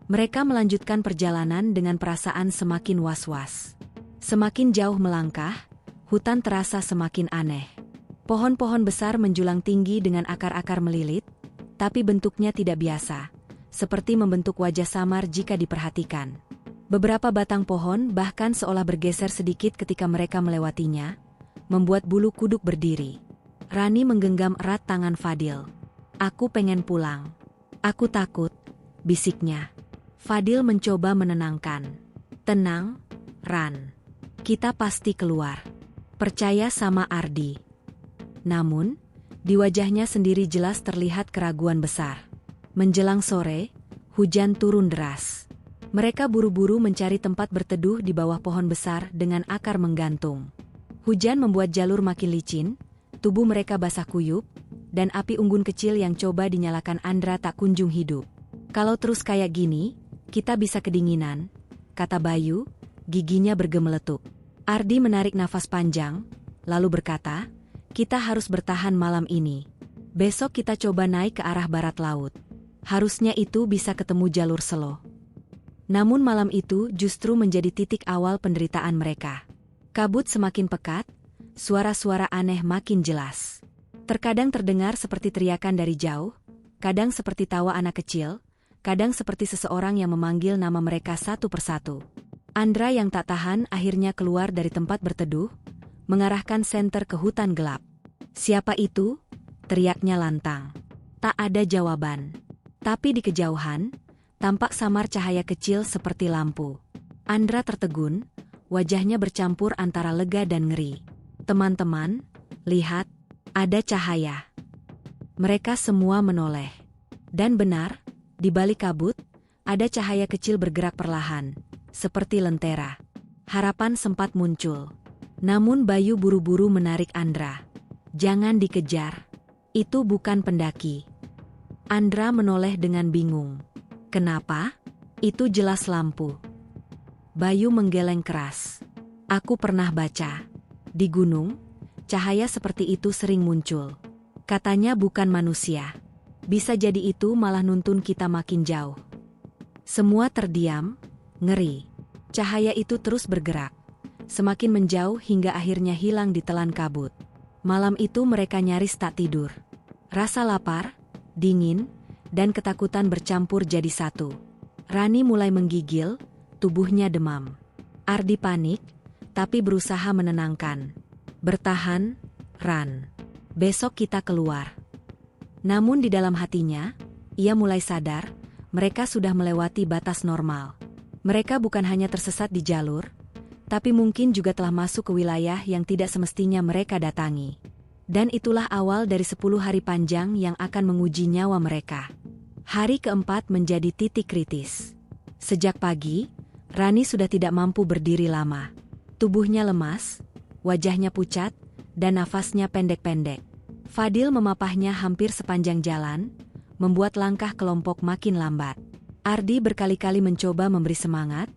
Mereka melanjutkan perjalanan dengan perasaan semakin was-was. Semakin jauh melangkah, hutan terasa semakin aneh. Pohon-pohon besar menjulang tinggi dengan akar-akar melilit, tapi bentuknya tidak biasa, seperti membentuk wajah samar jika diperhatikan. Beberapa batang pohon bahkan seolah bergeser sedikit ketika mereka melewatinya, membuat bulu kuduk berdiri. Rani menggenggam erat tangan Fadil. Aku pengen pulang. Aku takut, bisiknya. Fadil mencoba menenangkan. Tenang, Ran. Kita pasti keluar. Percaya sama Ardi. Namun, di wajahnya sendiri jelas terlihat keraguan besar. Menjelang sore, hujan turun deras. Mereka buru-buru mencari tempat berteduh di bawah pohon besar dengan akar menggantung. Hujan membuat jalur makin licin, tubuh mereka basah kuyup, dan api unggun kecil yang coba dinyalakan Andra tak kunjung hidup. Kalau terus kayak gini, kita bisa kedinginan, kata Bayu, giginya bergemeletup. Ardi menarik nafas panjang, lalu berkata, kita harus bertahan malam ini. Besok kita coba naik ke arah barat laut. Harusnya itu bisa ketemu jalur Selo. Namun malam itu justru menjadi titik awal penderitaan mereka. Kabut semakin pekat, suara-suara aneh makin jelas. Terkadang terdengar seperti teriakan dari jauh, kadang seperti tawa anak kecil, kadang seperti seseorang yang memanggil nama mereka satu persatu. Andra yang tak tahan akhirnya keluar dari tempat berteduh, mengarahkan senter ke hutan gelap. Siapa itu? Teriaknya lantang. Tak ada jawaban. Tapi di kejauhan, tampak samar cahaya kecil seperti lampu. Andra tertegun, wajahnya bercampur antara lega dan ngeri. Teman-teman, lihat, ada cahaya. Mereka semua menoleh. Dan benar, di balik kabut, ada cahaya kecil bergerak perlahan, seperti lentera. Harapan sempat muncul. Namun Bayu buru-buru menarik Andra. "Jangan dikejar. Itu bukan pendaki." Andra menoleh dengan bingung. "Kenapa? Itu jelas lampu." Bayu menggeleng keras. "Aku pernah baca. Di gunung, cahaya seperti itu sering muncul. Katanya bukan manusia. Bisa jadi itu malah nuntun kita makin jauh." Semua terdiam, ngeri. Cahaya itu terus bergerak, semakin menjauh hingga akhirnya hilang di telan kabut. Malam itu mereka nyaris tak tidur. Rasa lapar, dingin, dan ketakutan bercampur jadi satu. Rani mulai menggigil, tubuhnya demam. Ardi panik, tapi berusaha menenangkan. "Bertahan, Ran. Besok kita keluar." Namun di dalam hatinya, ia mulai sadar, mereka sudah melewati batas normal. Mereka bukan hanya tersesat di jalur, tapi mungkin juga telah masuk ke wilayah yang tidak semestinya mereka datangi. Dan itulah awal dari 10 hari panjang yang akan menguji nyawa mereka. Hari keempat menjadi titik kritis. Sejak pagi, Rani sudah tidak mampu berdiri lama. Tubuhnya lemas, wajahnya pucat, dan nafasnya pendek-pendek. Fadil memapahnya hampir sepanjang jalan, membuat langkah kelompok makin lambat. Ardi berkali-kali mencoba memberi semangat,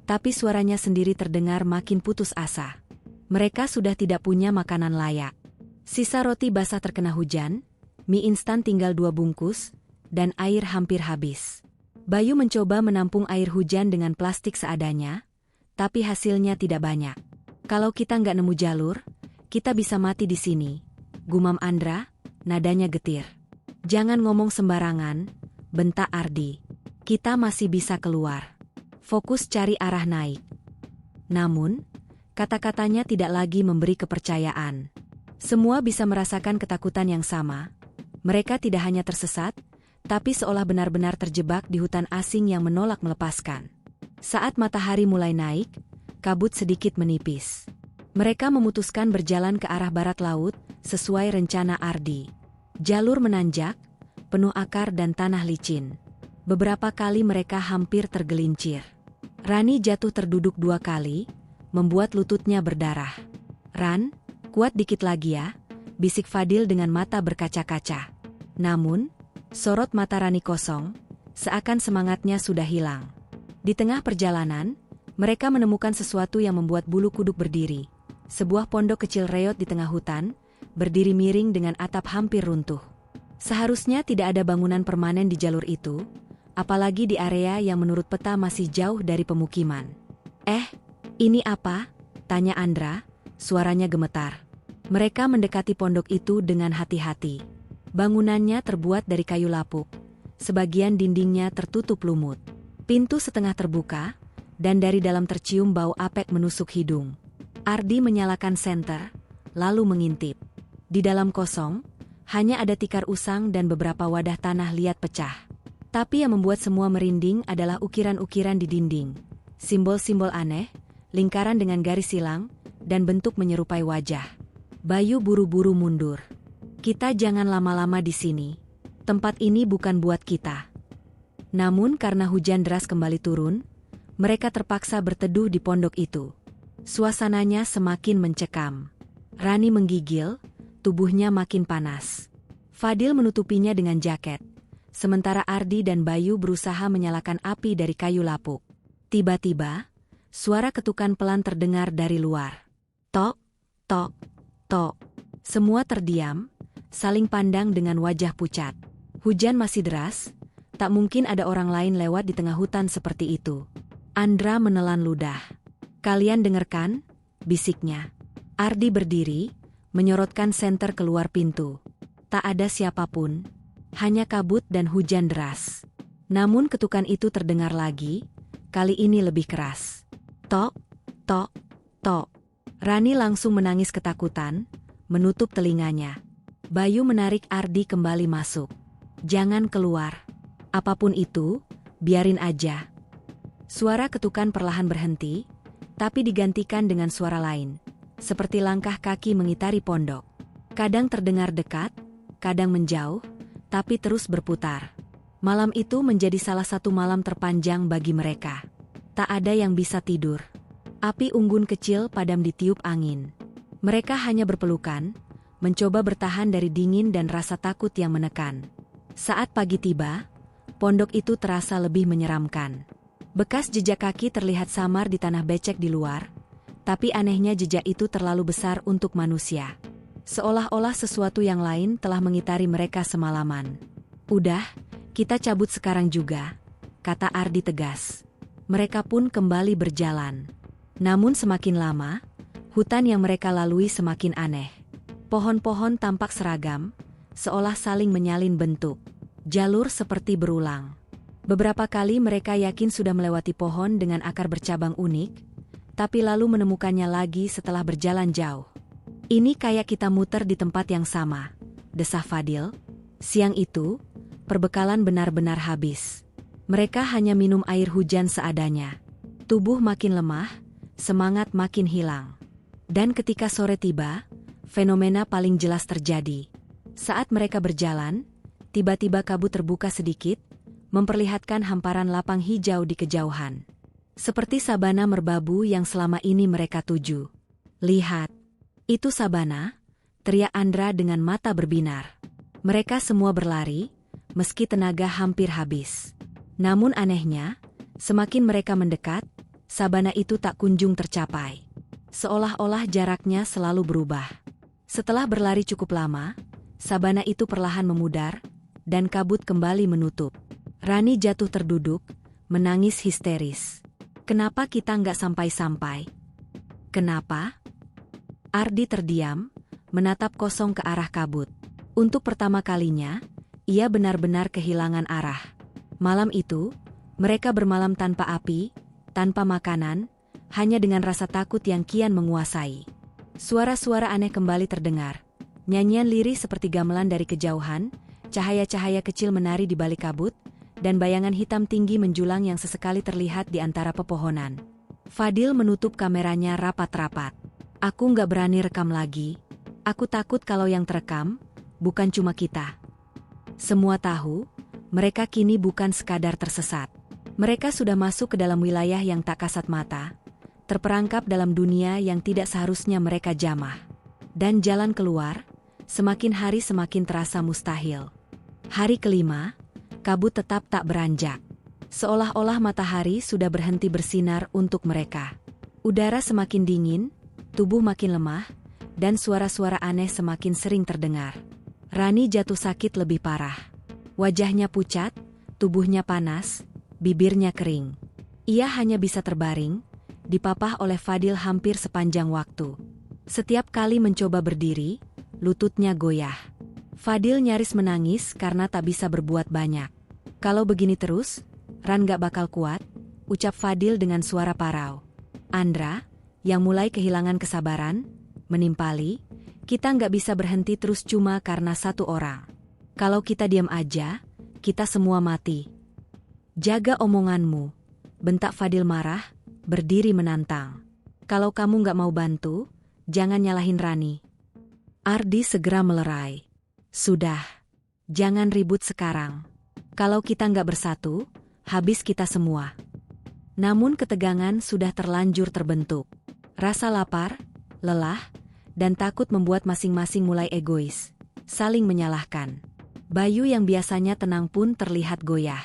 tapi suaranya sendiri terdengar makin putus asa. Mereka sudah tidak punya makanan layak. Sisa roti basah terkena hujan, mie instan tinggal 2 bungkus, dan air hampir habis. Bayu mencoba menampung air hujan dengan plastik seadanya, tapi hasilnya tidak banyak. "Kalau kita nggak nemu jalur, kita bisa mati di sini," gumam Andra, nadanya getir. "Jangan ngomong sembarangan," bentak Ardi. "Kita masih bisa keluar. Fokus cari arah naik." Namun, kata-katanya tidak lagi memberi kepercayaan. Semua bisa merasakan ketakutan yang sama. Mereka tidak hanya tersesat, tapi seolah benar-benar terjebak di hutan asing yang menolak melepaskan. Saat matahari mulai naik, kabut sedikit menipis. Mereka memutuskan berjalan ke arah barat laut, sesuai rencana Ardi. Jalur menanjak, penuh akar dan tanah licin. Beberapa kali mereka hampir tergelincir. Rani jatuh terduduk 2 kali, membuat lututnya berdarah. "Ran, kuat dikit lagi ya," bisik Fadil dengan mata berkaca-kaca. Namun, sorot mata Rani kosong, seakan semangatnya sudah hilang. Di tengah perjalanan, mereka menemukan sesuatu yang membuat bulu kuduk berdiri. Sebuah pondok kecil reot di tengah hutan, berdiri miring dengan atap hampir runtuh. Seharusnya tidak ada bangunan permanen di jalur itu, apalagi di area yang menurut peta masih jauh dari pemukiman. Ini apa?" tanya Andra, suaranya gemetar. Mereka mendekati pondok itu dengan hati-hati. Bangunannya terbuat dari kayu lapuk, sebagian dindingnya tertutup lumut. Pintu setengah terbuka, dan dari dalam tercium bau apek menusuk hidung. Ardi menyalakan senter, lalu mengintip. Di dalam kosong, hanya ada tikar usang dan beberapa wadah tanah liat pecah. Tapi yang membuat semua merinding adalah ukiran-ukiran di dinding. Simbol-simbol aneh, lingkaran dengan garis silang, dan bentuk menyerupai wajah. Bayu buru-buru mundur. "Kita jangan lama-lama di sini. Tempat ini bukan buat kita." Namun karena hujan deras kembali turun, mereka terpaksa berteduh di pondok itu. Suasananya semakin mencekam. Rani menggigil, tubuhnya makin panas. Fadil menutupinya dengan jaket. Sementara Ardi dan Bayu berusaha menyalakan api dari kayu lapuk. Tiba-tiba, suara ketukan pelan terdengar dari luar. Tok, tok, tok. Semua terdiam, saling pandang dengan wajah pucat. Hujan masih deras, tak mungkin ada orang lain lewat di tengah hutan seperti itu. Andra menelan ludah. "Kalian dengarkan?" bisiknya. Ardi berdiri, menyorotkan senter keluar pintu. Tak ada siapapun. Hanya kabut dan hujan deras. Namun ketukan itu terdengar lagi, kali ini lebih keras. Tok, tok, tok. Rani langsung menangis ketakutan, menutup telinganya. Bayu menarik Ardi kembali masuk. "Jangan keluar. Apapun itu, biarin aja." Suara ketukan perlahan berhenti, tapi digantikan dengan suara lain, seperti langkah kaki mengitari pondok. Kadang terdengar dekat, kadang menjauh, tapi terus berputar. Malam itu menjadi salah satu malam terpanjang bagi mereka. Tak ada yang bisa tidur. Api unggun kecil padam ditiup angin. Mereka hanya berpelukan, mencoba bertahan dari dingin dan rasa takut yang menekan. Saat pagi tiba, pondok itu terasa lebih menyeramkan. Bekas jejak kaki terlihat samar di tanah becek di luar, tapi anehnya jejak itu terlalu besar untuk manusia. Seolah-olah sesuatu yang lain telah mengitari mereka semalaman. "Udah, kita cabut sekarang juga," kata Ardi tegas. Mereka pun kembali berjalan. Namun semakin lama, hutan yang mereka lalui semakin aneh. Pohon-pohon tampak seragam, seolah saling menyalin bentuk. Jalur seperti berulang. Beberapa kali mereka yakin sudah melewati pohon dengan akar bercabang unik, tapi lalu menemukannya lagi setelah berjalan jauh. "Ini kayak kita muter di tempat yang sama," desah Fadil. Siang itu, perbekalan benar-benar habis. Mereka hanya minum air hujan seadanya. Tubuh makin lemah, semangat makin hilang. Dan ketika sore tiba, fenomena paling jelas terjadi. Saat mereka berjalan, tiba-tiba kabut terbuka sedikit, memperlihatkan hamparan lapang hijau di kejauhan. Seperti sabana merbabu yang selama ini mereka tuju. "Lihat, itu sabana," teriak Andra dengan mata berbinar. Mereka semua berlari, meski tenaga hampir habis. Namun anehnya, semakin mereka mendekat, sabana itu tak kunjung tercapai. Seolah-olah jaraknya selalu berubah. Setelah berlari cukup lama, sabana itu perlahan memudar, dan kabut kembali menutup. Rani jatuh terduduk, menangis histeris. "Kenapa kita nggak sampai-sampai? Kenapa?" Ardi terdiam, menatap kosong ke arah kabut. Untuk pertama kalinya, ia benar-benar kehilangan arah. Malam itu, mereka bermalam tanpa api, tanpa makanan, hanya dengan rasa takut yang kian menguasai. Suara-suara aneh kembali terdengar. Nyanyian lirih seperti gamelan dari kejauhan, cahaya-cahaya kecil menari di balik kabut, dan bayangan hitam tinggi menjulang yang sesekali terlihat di antara pepohonan. Fadil menutup kameranya rapat-rapat. "Aku nggak berani rekam lagi. Aku takut kalau yang terekam, bukan cuma kita." Semua tahu, mereka kini bukan sekadar tersesat. Mereka sudah masuk ke dalam wilayah yang tak kasat mata, terperangkap dalam dunia yang tidak seharusnya mereka jamah. Dan jalan keluar, semakin hari semakin terasa mustahil. Hari kelima, kabut tetap tak beranjak. Seolah-olah matahari sudah berhenti bersinar untuk mereka. Udara semakin dingin, tubuh makin lemah, dan suara-suara aneh semakin sering terdengar. Rani jatuh sakit lebih parah. Wajahnya pucat, tubuhnya panas, bibirnya kering. Ia hanya bisa terbaring, dipapah oleh Fadil hampir sepanjang waktu. Setiap kali mencoba berdiri, lututnya goyah. Fadil nyaris menangis karena tak bisa berbuat banyak. "Kalau begini terus, Ran gak bakal kuat," ucap Fadil dengan suara parau. Andra, yang mulai kehilangan kesabaran, menimpali, "Kita nggak bisa berhenti terus cuma karena satu orang. Kalau kita diam aja, kita semua mati." "Jaga omonganmu," bentak Fadil marah, berdiri menantang. "Kalau kamu nggak mau bantu, jangan nyalahin Rani." Ardi segera melerai. "Sudah, jangan ribut sekarang. Kalau kita nggak bersatu, habis kita semua." Namun ketegangan sudah terlanjur terbentuk. Rasa lapar, lelah, dan takut membuat masing-masing mulai egois, saling menyalahkan. Bayu yang biasanya tenang pun terlihat goyah.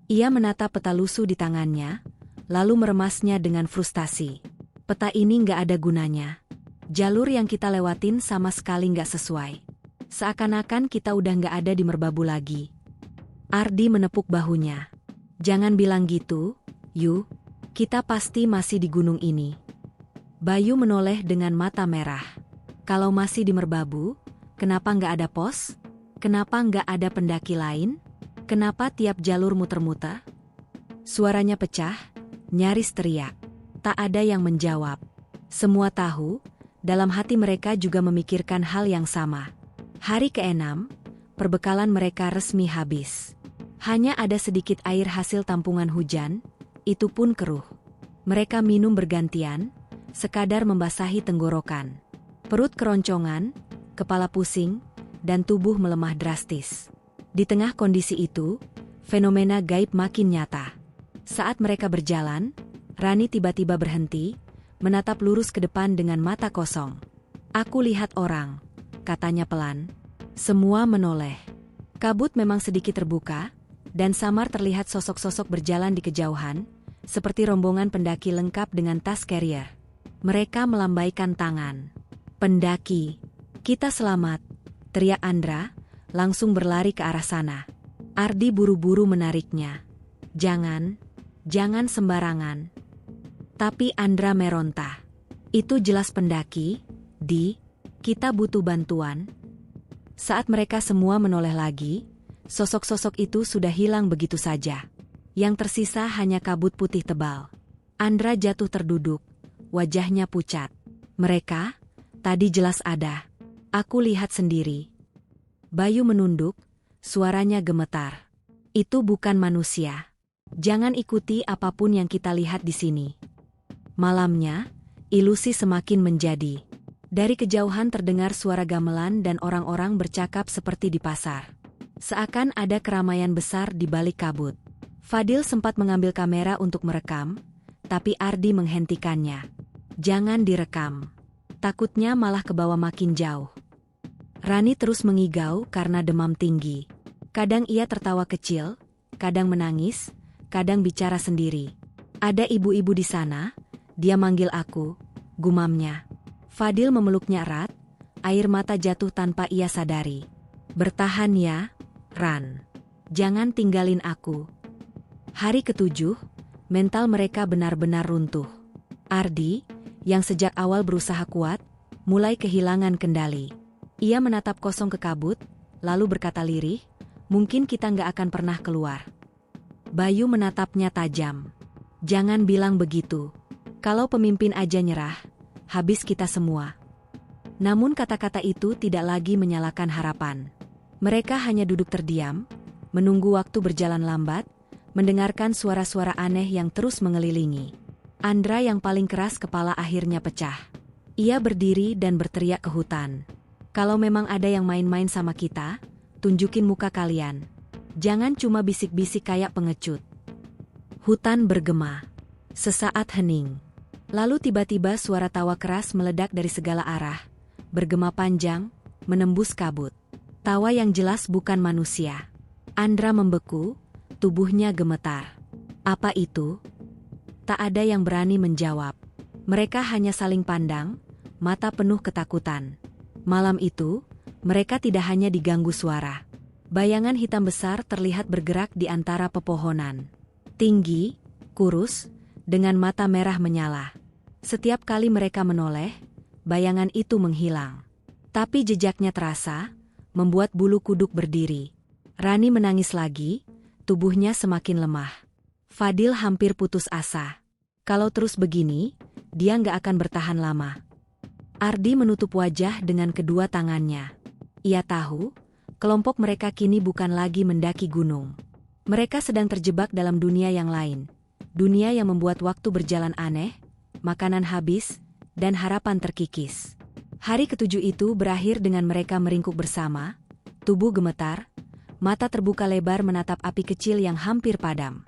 Ia menatap peta lusuh di tangannya, lalu meremasnya dengan frustasi. "Peta ini nggak ada gunanya. Jalur yang kita lewatin sama sekali nggak sesuai. Seakan-akan kita udah nggak ada di merbabu lagi." Ardi menepuk bahunya. "Jangan bilang gitu, Yu. Kita pasti masih di gunung ini." Bayu menoleh dengan mata merah. "Kalau masih di merbabu, kenapa nggak ada pos? Kenapa nggak ada pendaki lain? Kenapa tiap jalur muter-muter?" Suaranya pecah, nyaris teriak. Tak ada yang menjawab. Semua tahu, dalam hati mereka juga memikirkan hal yang sama. Hari ke-6, perbekalan mereka resmi habis. Hanya ada sedikit air hasil tampungan hujan, itu pun keruh. Mereka minum bergantian, sekadar membasahi tenggorokan. Perut keroncongan, kepala pusing, dan tubuh melemah drastis. Di tengah kondisi itu, fenomena gaib makin nyata. Saat mereka berjalan, Rani tiba-tiba berhenti, menatap lurus ke depan dengan mata kosong. Aku lihat orang, katanya pelan. Semua menoleh. Kabut memang sedikit terbuka, dan samar terlihat sosok-sosok berjalan di kejauhan, seperti rombongan pendaki lengkap dengan tas carrier. Mereka melambaikan tangan. Pendaki, kita selamat, teriak Andra, langsung berlari ke arah sana. Ardi buru-buru menariknya. Jangan sembarangan. Tapi Andra meronta. Itu jelas pendaki, kita butuh bantuan. Saat mereka semua menoleh lagi, sosok-sosok itu sudah hilang begitu saja. Yang tersisa hanya kabut putih tebal. Andra jatuh terduduk, wajahnya pucat. Mereka, tadi jelas ada. Aku lihat sendiri. Bayu menunduk, suaranya gemetar. Itu bukan manusia. Jangan ikuti apapun yang kita lihat di sini. Malamnya, ilusi semakin menjadi. Dari kejauhan terdengar suara gamelan dan orang-orang bercakap seperti di pasar. Seakan ada keramaian besar di balik kabut. Fadil sempat mengambil kamera untuk merekam, tapi Ardi menghentikannya. Jangan direkam. Takutnya malah kebawa makin jauh. Rani terus mengigau karena demam tinggi. Kadang ia tertawa kecil, kadang menangis, kadang bicara sendiri. Ada ibu-ibu di sana, dia manggil aku, gumamnya. Fadil memeluknya erat, air mata jatuh tanpa ia sadari. Bertahan ya, Ran. Jangan tinggalin aku. Hari ke-7, mental mereka benar-benar runtuh. Ardi, yang sejak awal berusaha kuat, mulai kehilangan kendali. Ia menatap kosong ke kabut, lalu berkata lirih, mungkin kita nggak akan pernah keluar. Bayu menatapnya tajam. Jangan bilang begitu. Kalau pemimpin aja nyerah, habis kita semua. Namun kata-kata itu tidak lagi menyalakan harapan. Mereka hanya duduk terdiam, menunggu waktu berjalan lambat, mendengarkan suara-suara aneh yang terus mengelilingi. Andra yang paling keras kepala akhirnya pecah. Ia berdiri dan berteriak ke hutan. Kalau memang ada yang main-main sama kita, tunjukin muka kalian. Jangan cuma bisik-bisik kayak pengecut. Hutan bergema. Sesaat hening. Lalu tiba-tiba suara tawa keras meledak dari segala arah, bergema panjang, menembus kabut. Tawa yang jelas bukan manusia. Andra membeku, tubuhnya gemetar. Apa itu? Tak ada yang berani menjawab. Mereka hanya saling pandang, mata penuh ketakutan. Malam itu, mereka tidak hanya diganggu suara. Bayangan hitam besar terlihat bergerak di antara pepohonan. Tinggi, kurus, dengan mata merah menyala. Setiap kali mereka menoleh, bayangan itu menghilang. Tapi jejaknya terasa, membuat bulu kuduk berdiri. Rani menangis lagi, tubuhnya semakin lemah. Fadil hampir putus asa. Kalau terus begini, dia nggak akan bertahan lama. Ardi menutup wajah dengan kedua tangannya. Ia tahu, kelompok mereka kini bukan lagi mendaki gunung. Mereka sedang terjebak dalam dunia yang lain. Dunia yang membuat waktu berjalan aneh, makanan habis, dan harapan terkikis. Hari ke-7 itu berakhir dengan mereka meringkuk bersama, tubuh gemetar, mata terbuka lebar menatap api kecil yang hampir padam.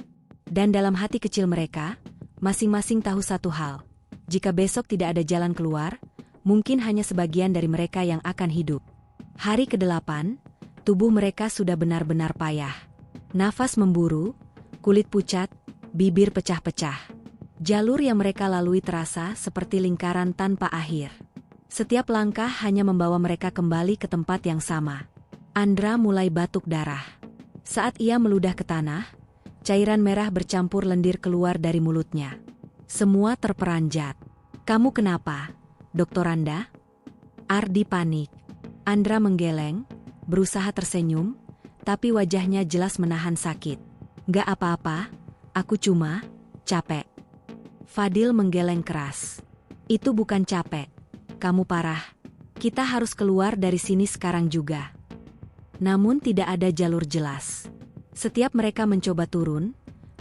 Dan dalam hati kecil mereka, masing-masing tahu satu hal. Jika besok tidak ada jalan keluar, mungkin hanya sebagian dari mereka yang akan hidup. Hari ke-8, tubuh mereka sudah benar-benar payah. Nafas memburu, kulit pucat, bibir pecah-pecah. Jalur yang mereka lalui terasa seperti lingkaran tanpa akhir. Setiap langkah hanya membawa mereka kembali ke tempat yang sama. Andra mulai batuk darah. Saat ia meludah ke tanah, cairan merah bercampur lendir keluar dari mulutnya. Semua terperanjat. Kamu kenapa, Dokter Anda? Ardi panik. Andra menggeleng, berusaha tersenyum, tapi wajahnya jelas menahan sakit. Gak apa-apa, aku cuma capek. Fadil menggeleng keras. Itu bukan capek. Kamu parah. Kita harus keluar dari sini sekarang juga. Namun tidak ada jalur jelas. Setiap mereka mencoba turun,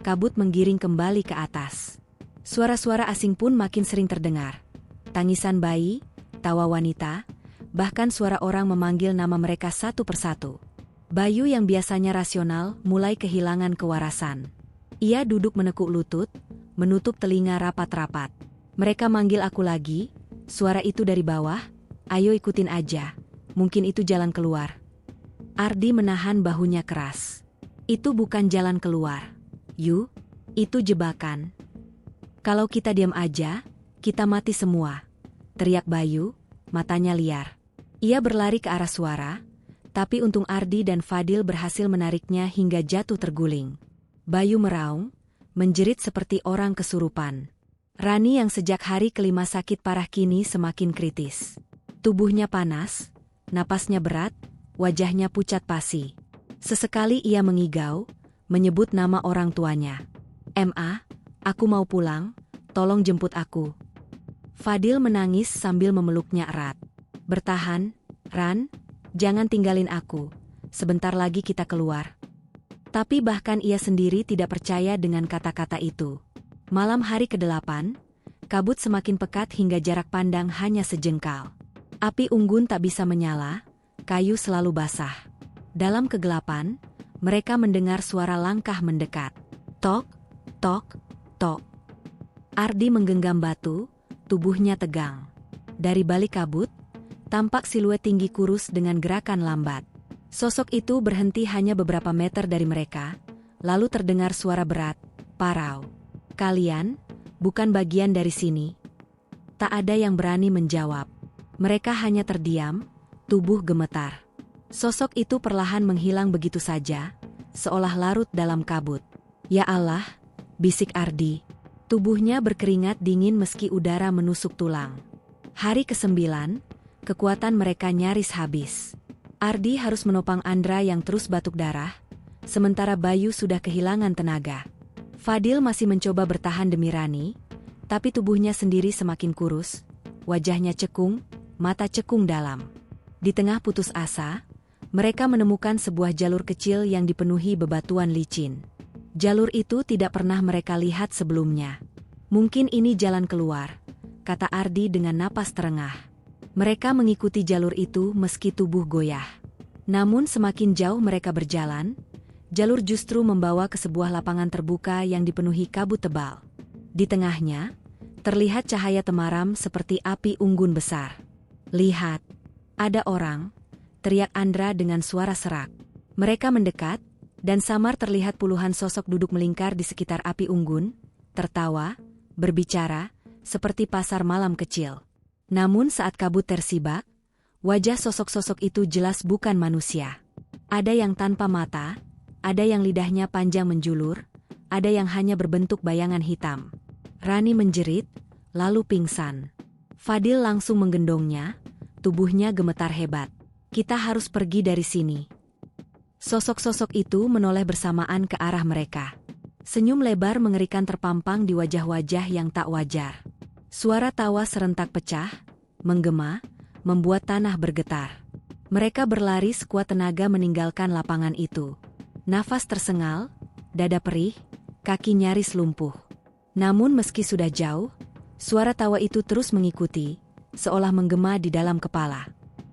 kabut menggiring kembali ke atas. Suara-suara asing pun makin sering terdengar. Tangisan bayi, tawa wanita, bahkan suara orang memanggil nama mereka satu persatu. Bayu yang biasanya rasional mulai kehilangan kewarasan. Ia duduk menekuk lutut, menutup telinga rapat-rapat. Mereka manggil aku lagi, suara itu dari bawah, ayo ikutin aja, mungkin itu jalan keluar. Ardi menahan bahunya keras. Itu bukan jalan keluar. Itu jebakan. Kalau kita diam aja, kita mati semua, teriak Bayu, matanya liar. Ia berlari ke arah suara, tapi untung Ardi dan Fadil berhasil menariknya hingga jatuh terguling. Bayu meraung, menjerit seperti orang kesurupan. Rani yang sejak hari kelima sakit parah kini semakin kritis. Tubuhnya panas, napasnya berat, wajahnya pucat pasi. Sesekali ia mengigau, menyebut nama orang tuanya. "Ma, aku mau pulang, tolong jemput aku." Fadil menangis sambil memeluknya erat. "Bertahan, Ran, jangan tinggalin aku, sebentar lagi kita keluar." Tapi bahkan ia sendiri tidak percaya dengan kata-kata itu. Malam hari ke-8, kabut semakin pekat hingga jarak pandang hanya sejengkal. Api unggun tak bisa menyala, kayu selalu basah. Dalam kegelapan, mereka mendengar suara langkah mendekat. Tok, tok, tok. Ardi menggenggam batu, tubuhnya tegang. Dari balik kabut, tampak siluet tinggi kurus dengan gerakan lambat. Sosok itu berhenti hanya beberapa meter dari mereka, lalu terdengar suara berat, "Parau. Kalian, bukan bagian dari sini." Tak ada yang berani menjawab. Mereka hanya terdiam, tubuh gemetar. Sosok itu perlahan menghilang begitu saja, seolah larut dalam kabut. "Ya Allah," bisik Ardi. Tubuhnya berkeringat dingin meski udara menusuk tulang. Hari ke-9, kekuatan mereka nyaris habis. Ardi harus menopang Andra yang terus batuk darah, sementara Bayu sudah kehilangan tenaga. Fadil masih mencoba bertahan demi Rani, tapi tubuhnya sendiri semakin kurus, wajahnya cekung, mata cekung dalam. Di tengah putus asa, mereka menemukan sebuah jalur kecil yang dipenuhi bebatuan licin. Jalur itu tidak pernah mereka lihat sebelumnya. "Mungkin ini jalan keluar," kata Ardi dengan napas terengah. Mereka mengikuti jalur itu meski tubuh goyah. Namun semakin jauh mereka berjalan, jalur justru membawa ke sebuah lapangan terbuka yang dipenuhi kabut tebal. Di tengahnya, terlihat cahaya temaram seperti api unggun besar. "Lihat, ada orang," teriak Andra dengan suara serak. Mereka mendekat, dan samar terlihat puluhan sosok duduk melingkar di sekitar api unggun, tertawa, berbicara, seperti pasar malam kecil. Namun saat kabut tersibak, wajah sosok-sosok itu jelas bukan manusia. Ada yang tanpa mata, ada yang lidahnya panjang menjulur, ada yang hanya berbentuk bayangan hitam. Rani menjerit, lalu pingsan. Fadil langsung menggendongnya, tubuhnya gemetar hebat. "Kita harus pergi dari sini." Sosok-sosok itu menoleh bersamaan ke arah mereka. Senyum lebar mengerikan terpampang di wajah-wajah yang tak wajar. Suara tawa serentak pecah, menggema, membuat tanah bergetar. Mereka berlari sekuat tenaga meninggalkan lapangan itu. Nafas tersengal, dada perih, kaki nyaris lumpuh. Namun meski sudah jauh, suara tawa itu terus mengikuti, seolah menggema di dalam kepala.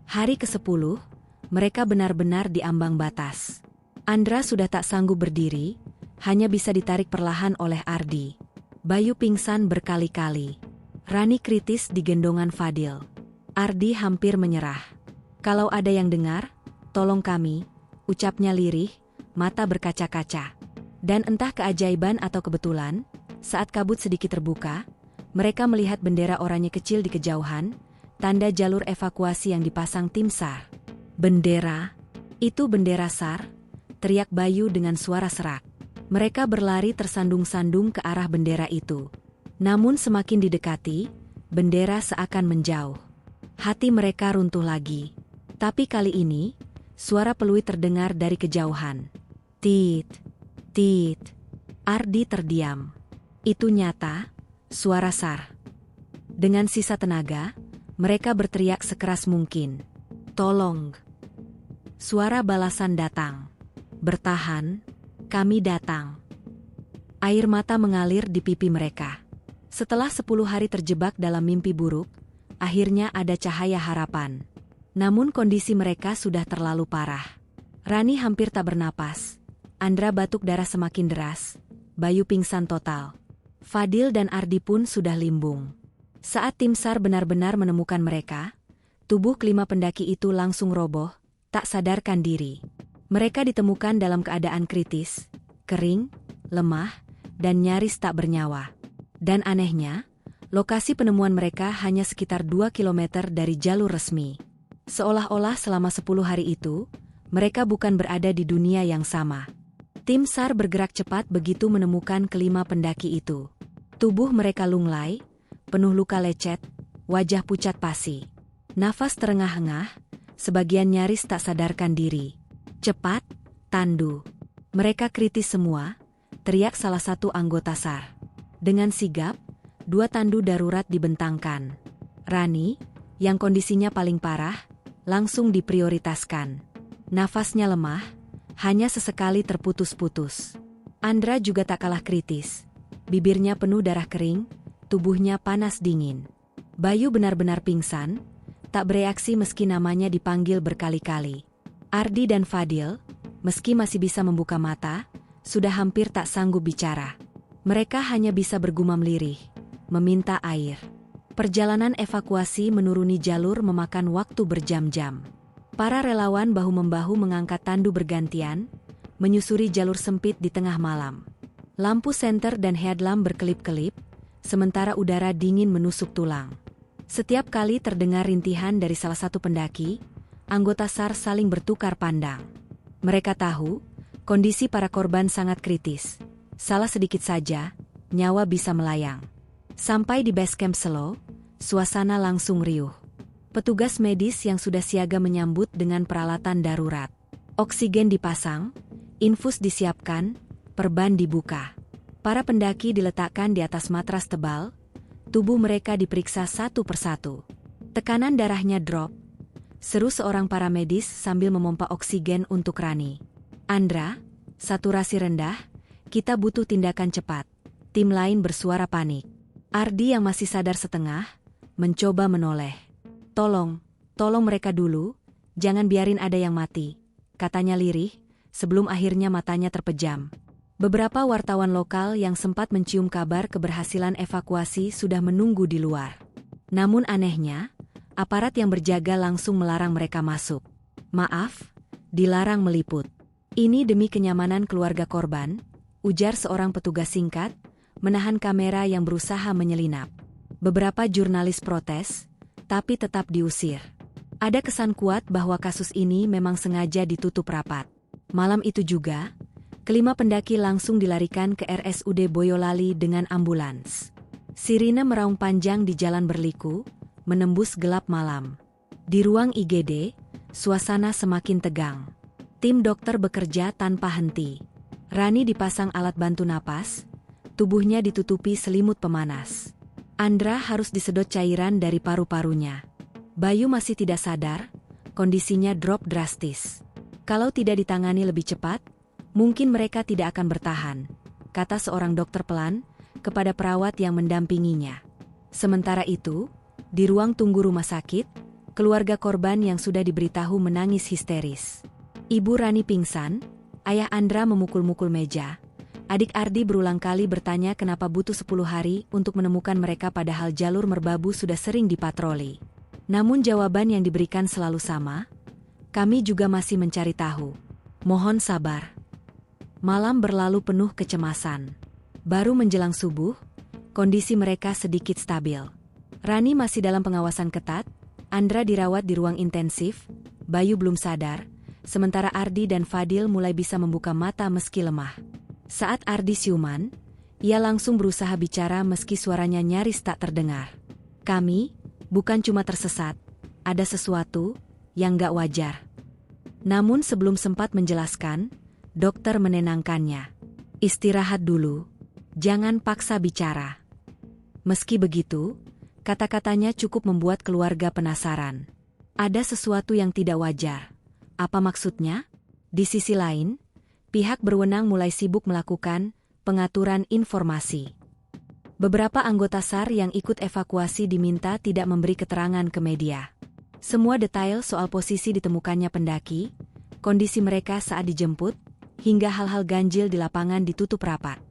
Hari ke-10, mereka benar-benar di ambang batas. Andra sudah tak sanggup berdiri, hanya bisa ditarik perlahan oleh Ardi. Bayu pingsan berkali-kali. Rani kritis di gendongan Fadil. Ardi hampir menyerah. "Kalau ada yang dengar, tolong kami," ucapnya lirih, mata berkaca-kaca. Dan entah keajaiban atau kebetulan, saat kabut sedikit terbuka, mereka melihat bendera oranye kecil di kejauhan, tanda jalur evakuasi yang dipasang tim SAR. "Bendera? Itu bendera SAR?" teriak Bayu dengan suara serak. Mereka berlari tersandung-sandung ke arah bendera itu. Namun semakin didekati, bendera seakan menjauh. Hati mereka runtuh lagi. Tapi kali ini, suara peluit terdengar dari kejauhan. Tit, tit. Ardi terdiam. Itu nyata, suara SAR. Dengan sisa tenaga, mereka berteriak sekeras mungkin. "Tolong!" Suara balasan datang. "Bertahan, kami datang." Air mata mengalir di pipi mereka. Setelah 10 hari terjebak dalam mimpi buruk, akhirnya ada cahaya harapan. Namun kondisi mereka sudah terlalu parah. Rani hampir tak bernapas. Andra batuk darah semakin deras. Bayu pingsan total. Fadil dan Ardi pun sudah limbung. Saat tim SAR benar-benar menemukan mereka, tubuh kelima pendaki itu langsung roboh, tak sadarkan diri. Mereka ditemukan dalam keadaan kritis, kering, lemah, dan nyaris tak bernyawa. Dan anehnya, lokasi penemuan mereka hanya sekitar 2 km dari jalur resmi. Seolah-olah selama 10 hari itu, mereka bukan berada di dunia yang sama. Tim SAR bergerak cepat begitu menemukan kelima pendaki itu. Tubuh mereka lunglai, penuh luka lecet, wajah pucat pasi. Nafas terengah-engah, sebagian nyaris tak sadarkan diri. "Cepat, tandu. Mereka kritis semua," teriak salah satu anggota SAR. Dengan sigap, 2 tandu darurat dibentangkan. Rani, yang kondisinya paling parah, langsung diprioritaskan. Nafasnya lemah, hanya sesekali terputus-putus. Andra juga tak kalah kritis. Bibirnya penuh darah kering, tubuhnya panas dingin. Bayu benar-benar pingsan, tak bereaksi meski namanya dipanggil berkali-kali. Ardi dan Fadil, meski masih bisa membuka mata, sudah hampir tak sanggup bicara. Mereka hanya bisa bergumam lirih, meminta air. Perjalanan evakuasi menuruni jalur memakan waktu berjam-jam. Para relawan bahu-membahu mengangkat tandu bergantian, menyusuri jalur sempit di tengah malam. Lampu senter dan headlamp berkelip-kelip, sementara udara dingin menusuk tulang. Setiap kali terdengar rintihan dari salah satu pendaki, anggota SAR saling bertukar pandang. Mereka tahu, kondisi para korban sangat kritis. Salah sedikit saja, nyawa bisa melayang. Sampai di base camp Selo, suasana langsung riuh. Petugas medis yang sudah siaga menyambut dengan peralatan darurat. Oksigen dipasang, infus disiapkan, perban dibuka. Para pendaki diletakkan di atas matras tebal, tubuh mereka diperiksa satu persatu. Tekanan darahnya drop, seru seorang paramedis sambil memompa oksigen untuk Rani. "Andra, saturasi rendah, kita butuh tindakan cepat." Tim lain bersuara panik. Ardi yang masih sadar setengah, mencoba menoleh. Tolong mereka dulu, jangan biarin ada yang mati," katanya lirih, sebelum akhirnya matanya terpejam. Beberapa wartawan lokal yang sempat mencium kabar keberhasilan evakuasi sudah menunggu di luar. Namun anehnya, aparat yang berjaga langsung melarang mereka masuk. "Maaf, dilarang meliput. Ini demi kenyamanan keluarga korban," ujar seorang petugas singkat, menahan kamera yang berusaha menyelinap. Beberapa jurnalis protes, tapi tetap diusir. Ada kesan kuat bahwa kasus ini memang sengaja ditutup rapat. Malam itu juga, kelima pendaki langsung dilarikan ke RSUD Boyolali dengan ambulans. Sirine meraung panjang di jalan berliku, menembus gelap malam. Di ruang IGD, suasana semakin tegang. Tim dokter bekerja tanpa henti. Rani dipasang alat bantu napas, tubuhnya ditutupi selimut pemanas. Andra harus disedot cairan dari paru-parunya. Bayu masih tidak sadar, kondisinya drop drastis. "Kalau tidak ditangani lebih cepat, mungkin mereka tidak akan bertahan," kata seorang dokter pelan kepada perawat yang mendampinginya. Sementara itu, di ruang tunggu rumah sakit, keluarga korban yang sudah diberitahu menangis histeris. Ibu Rani pingsan, ayah Andra memukul-mukul meja. Adik Ardi berulang kali bertanya kenapa butuh 10 hari untuk menemukan mereka padahal jalur merbabu sudah sering dipatroli. Namun jawaban yang diberikan selalu sama, "Kami juga masih mencari tahu. Mohon sabar." Malam berlalu penuh kecemasan. Baru menjelang subuh, kondisi mereka sedikit stabil. Rani masih dalam pengawasan ketat, Andra dirawat di ruang intensif, Bayu belum sadar, sementara Ardi dan Fadil mulai bisa membuka mata meski lemah. Saat Ardi siuman, ia langsung berusaha bicara meski suaranya nyaris tak terdengar. "Kami, bukan cuma tersesat, ada sesuatu yang gak wajar." Namun sebelum sempat menjelaskan, dokter menenangkannya. "Istirahat dulu, jangan paksa bicara." Meski begitu, kata-katanya cukup membuat keluarga penasaran. Ada sesuatu yang tidak wajar. Apa maksudnya? Di sisi lain, pihak berwenang mulai sibuk melakukan pengaturan informasi. Beberapa anggota SAR yang ikut evakuasi diminta tidak memberi keterangan ke media. Semua detail soal posisi ditemukannya pendaki, kondisi mereka saat dijemput, hingga hal-hal ganjil di lapangan ditutup rapat.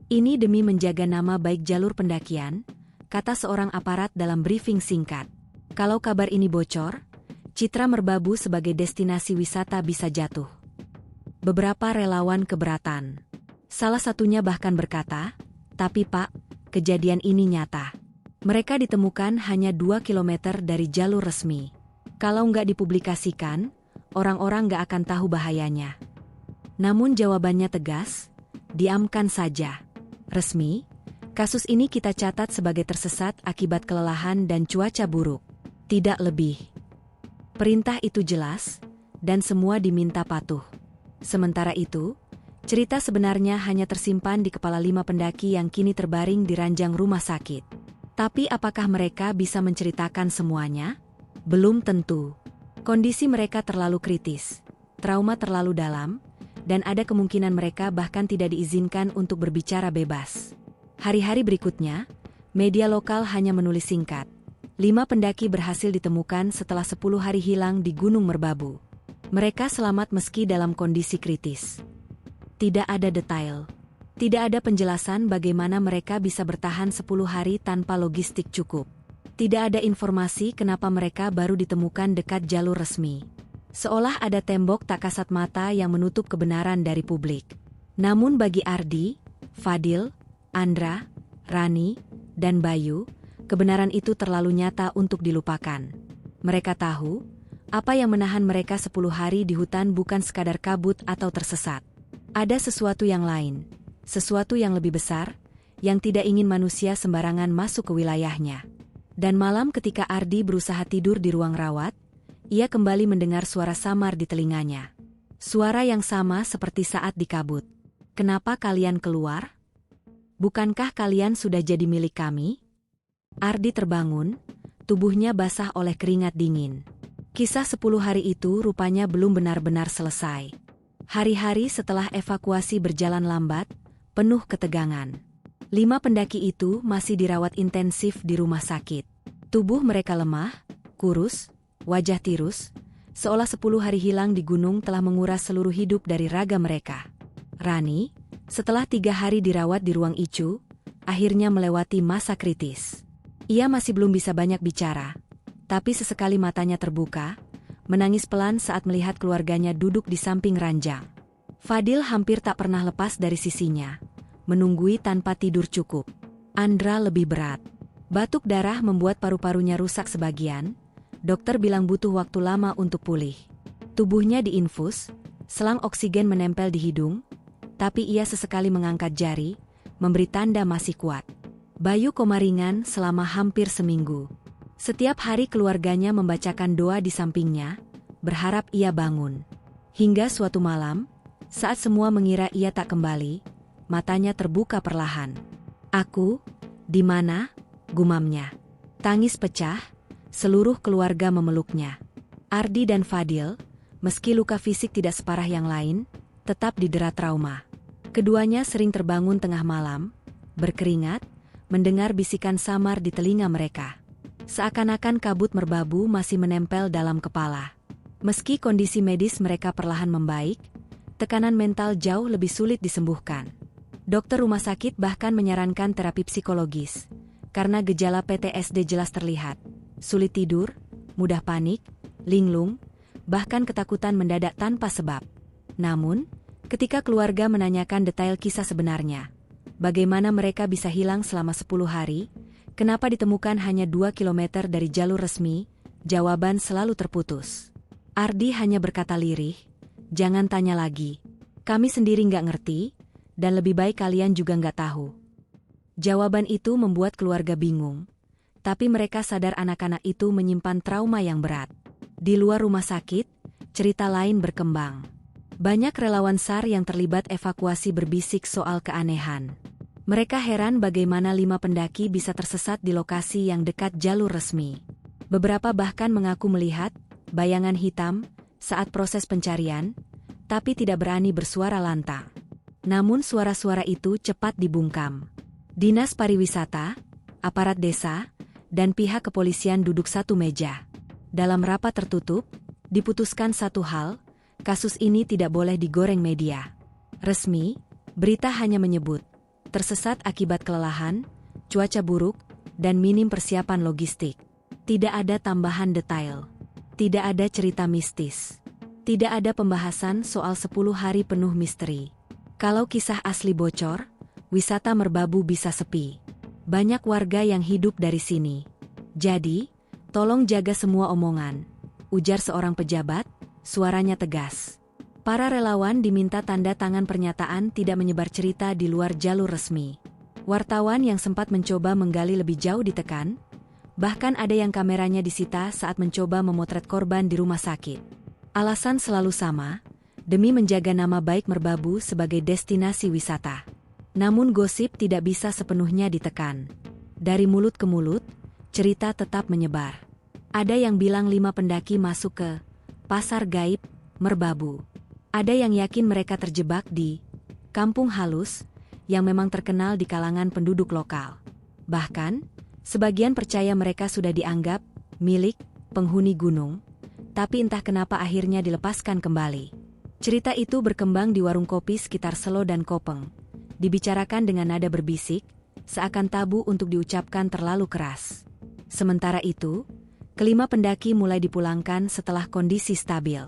Ini demi menjaga nama baik jalur pendakian, kata seorang aparat dalam briefing singkat. Kalau kabar ini bocor, citra Merbabu sebagai destinasi wisata bisa jatuh. Beberapa relawan keberatan. Salah satunya bahkan berkata, "Tapi Pak, kejadian ini nyata. Mereka ditemukan hanya 2 kilometer dari jalur resmi. Kalau nggak dipublikasikan, orang-orang nggak akan tahu bahayanya." Namun jawabannya tegas, "Diamkan saja. Resmi, kasus ini kita catat sebagai tersesat akibat kelelahan dan cuaca buruk. Tidak lebih." Perintah itu jelas, dan semua diminta patuh. Sementara itu, cerita sebenarnya hanya tersimpan di kepala 5 pendaki yang kini terbaring di ranjang rumah sakit. Tapi apakah mereka bisa menceritakan semuanya? Belum tentu. Kondisi mereka terlalu kritis, trauma terlalu dalam, dan ada kemungkinan mereka bahkan tidak diizinkan untuk berbicara bebas. Hari-hari berikutnya, media lokal hanya menulis singkat. 5 pendaki berhasil ditemukan setelah 10 hari hilang di Gunung Merbabu. Mereka selamat meski dalam kondisi kritis. Tidak ada detail. Tidak ada penjelasan bagaimana mereka bisa bertahan 10 hari tanpa logistik cukup. Tidak ada informasi kenapa mereka baru ditemukan dekat jalur resmi. Seolah ada tembok tak kasat mata yang menutup kebenaran dari publik. Namun bagi Ardi, Fadil, Andra, Rani, dan Bayu, kebenaran itu terlalu nyata untuk dilupakan. Mereka tahu, apa yang menahan mereka 10 hari di hutan bukan sekadar kabut atau tersesat. Ada sesuatu yang lain, sesuatu yang lebih besar, yang tidak ingin manusia sembarangan masuk ke wilayahnya. Dan malam ketika Ardi berusaha tidur di ruang rawat, ia kembali mendengar suara samar di telinganya. Suara yang sama seperti saat di kabut. "Kenapa kalian keluar? Bukankah kalian sudah jadi milik kami?" Ardi terbangun, tubuhnya basah oleh keringat dingin. Kisah 10 hari itu rupanya belum benar-benar selesai. Hari-hari setelah evakuasi berjalan lambat, penuh ketegangan. 5 pendaki itu masih dirawat intensif di rumah sakit. Tubuh mereka lemah, kurus, wajah tirus, seolah 10 hari hilang di gunung telah menguras seluruh hidup dari raga mereka. Rani, setelah 3 hari dirawat di ruang ICU, akhirnya melewati masa kritis. Ia masih belum bisa banyak bicara, tapi sesekali matanya terbuka, menangis pelan saat melihat keluarganya duduk di samping ranjang. Fadil hampir tak pernah lepas dari sisinya, menunggui tanpa tidur cukup. Andra lebih berat. Batuk darah membuat paru-parunya rusak sebagian. Dokter bilang butuh waktu lama untuk pulih. Tubuhnya diinfus, selang oksigen menempel di hidung, tapi ia sesekali mengangkat jari, memberi tanda masih kuat. Bayu koma ringan selama hampir seminggu. Setiap hari keluarganya membacakan doa di sampingnya, berharap ia bangun. Hingga suatu malam, saat semua mengira ia tak kembali, matanya terbuka perlahan. "Aku, di mana?" gumamnya. Tangis pecah. Seluruh keluarga memeluknya. Ardi dan Fadil, meski luka fisik tidak separah yang lain, tetap didera trauma. Keduanya sering terbangun tengah malam, berkeringat, mendengar bisikan samar di telinga mereka. Seakan-akan kabut Merbabu masih menempel dalam kepala. Meski kondisi medis mereka perlahan membaik, tekanan mental jauh lebih sulit disembuhkan. Dokter rumah sakit bahkan menyarankan terapi psikologis, karena gejala PTSD jelas terlihat. Sulit tidur, mudah panik, linglung, bahkan ketakutan mendadak tanpa sebab. Namun, ketika keluarga menanyakan detail kisah sebenarnya, bagaimana mereka bisa hilang selama 10 hari, kenapa ditemukan hanya 2 kilometer dari jalur resmi, jawaban selalu terputus. Ardi hanya berkata lirih, "Jangan tanya lagi. Kami sendiri nggak ngerti, dan lebih baik kalian juga nggak tahu." Jawaban itu membuat keluarga bingung. Tapi mereka sadar anak-anak itu menyimpan trauma yang berat. Di luar rumah sakit, cerita lain berkembang. Banyak relawan SAR yang terlibat evakuasi berbisik soal keanehan. Mereka heran bagaimana 5 pendaki bisa tersesat di lokasi yang dekat jalur resmi. Beberapa bahkan mengaku melihat bayangan hitam saat proses pencarian, tapi tidak berani bersuara lantang. Namun suara-suara itu cepat dibungkam. Dinas Pariwisata, aparat desa, dan pihak kepolisian duduk satu meja. Dalam rapat tertutup, diputuskan satu hal, kasus ini tidak boleh digoreng media. Resmi, berita hanya menyebut tersesat akibat kelelahan, cuaca buruk, dan minim persiapan logistik. Tidak ada tambahan detail. Tidak ada cerita mistis. Tidak ada pembahasan soal 10 hari penuh misteri. Kalau kisah asli bocor, wisata Merbabu bisa sepi. Banyak warga yang hidup dari sini. Jadi, tolong jaga semua omongan, ujar seorang pejabat, suaranya tegas. Para relawan diminta tanda tangan pernyataan tidak menyebar cerita di luar jalur resmi. Wartawan yang sempat mencoba menggali lebih jauh ditekan, bahkan ada yang kameranya disita saat mencoba memotret korban di rumah sakit. Alasan selalu sama, demi menjaga nama baik Merbabu sebagai destinasi wisata. Namun gosip tidak bisa sepenuhnya ditekan. Dari mulut ke mulut, cerita tetap menyebar. Ada yang bilang 5 pendaki masuk ke pasar gaib Merbabu. Ada yang yakin mereka terjebak di kampung halus yang memang terkenal di kalangan penduduk lokal. Bahkan, sebagian percaya mereka sudah dianggap milik penghuni gunung, tapi entah kenapa akhirnya dilepaskan kembali. Cerita itu berkembang di warung kopi sekitar Selo dan Kopeng. Dibicarakan dengan nada berbisik, seakan tabu untuk diucapkan terlalu keras. Sementara itu, kelima pendaki mulai dipulangkan setelah kondisi stabil.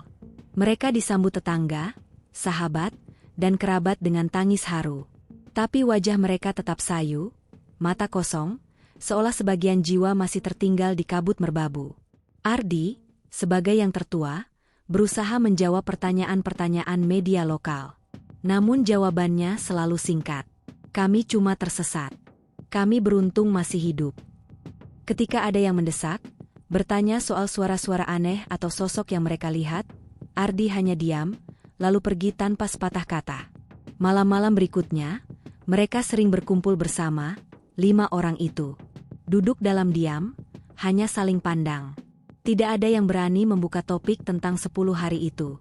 Mereka disambut tetangga, sahabat, dan kerabat dengan tangis haru. Tapi wajah mereka tetap sayu, mata kosong, seolah sebagian jiwa masih tertinggal di kabut Merbabu. Ardi, sebagai yang tertua, berusaha menjawab pertanyaan-pertanyaan media lokal. Namun jawabannya selalu singkat. Kami cuma tersesat. Kami beruntung masih hidup. Ketika ada yang mendesak, bertanya soal suara-suara aneh atau sosok yang mereka lihat, Ardi hanya diam, lalu pergi tanpa sepatah kata. Malam-malam berikutnya, mereka sering berkumpul bersama, 5 orang itu. Duduk dalam diam, hanya saling pandang. Tidak ada yang berani membuka topik tentang 10 hari itu.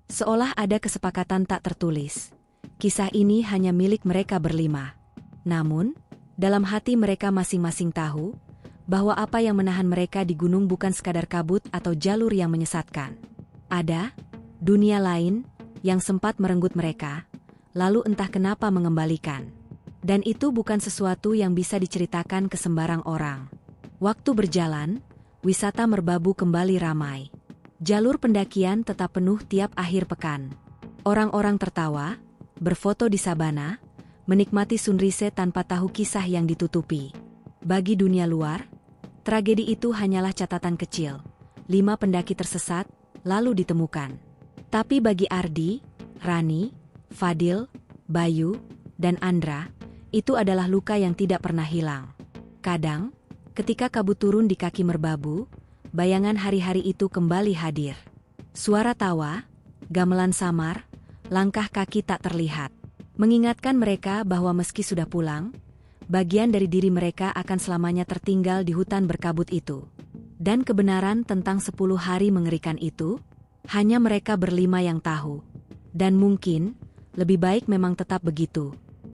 Seolah ada kesepakatan tak tertulis. Kisah ini hanya milik mereka berlima. Namun, dalam hati mereka masing-masing tahu, bahwa apa yang menahan mereka di gunung bukan sekadar kabut atau jalur yang menyesatkan. Ada dunia lain yang sempat merenggut mereka, lalu entah kenapa mengembalikan. Dan itu bukan sesuatu yang bisa diceritakan ke sembarang orang. Waktu berjalan, wisata Merbabu kembali ramai. Jalur pendakian tetap penuh tiap akhir pekan. Orang-orang tertawa, berfoto di sabana, menikmati sunrise tanpa tahu kisah yang ditutupi. Bagi dunia luar, tragedi itu hanyalah catatan kecil. 5 pendaki tersesat, lalu ditemukan. Tapi bagi Ardi, Rani, Fadil, Bayu, dan Andra, itu adalah luka yang tidak pernah hilang. Kadang, ketika kabut turun di kaki Merbabu, bayangan hari-hari itu kembali hadir. Suara tawa, gamelan samar, langkah kaki tak terlihat. Mengingatkan mereka bahwa meski sudah pulang, bagian dari diri mereka akan selamanya tertinggal di hutan berkabut itu. Dan kebenaran tentang 10 hari mengerikan itu, hanya mereka berlima yang tahu. Dan mungkin, lebih baik memang tetap begitu.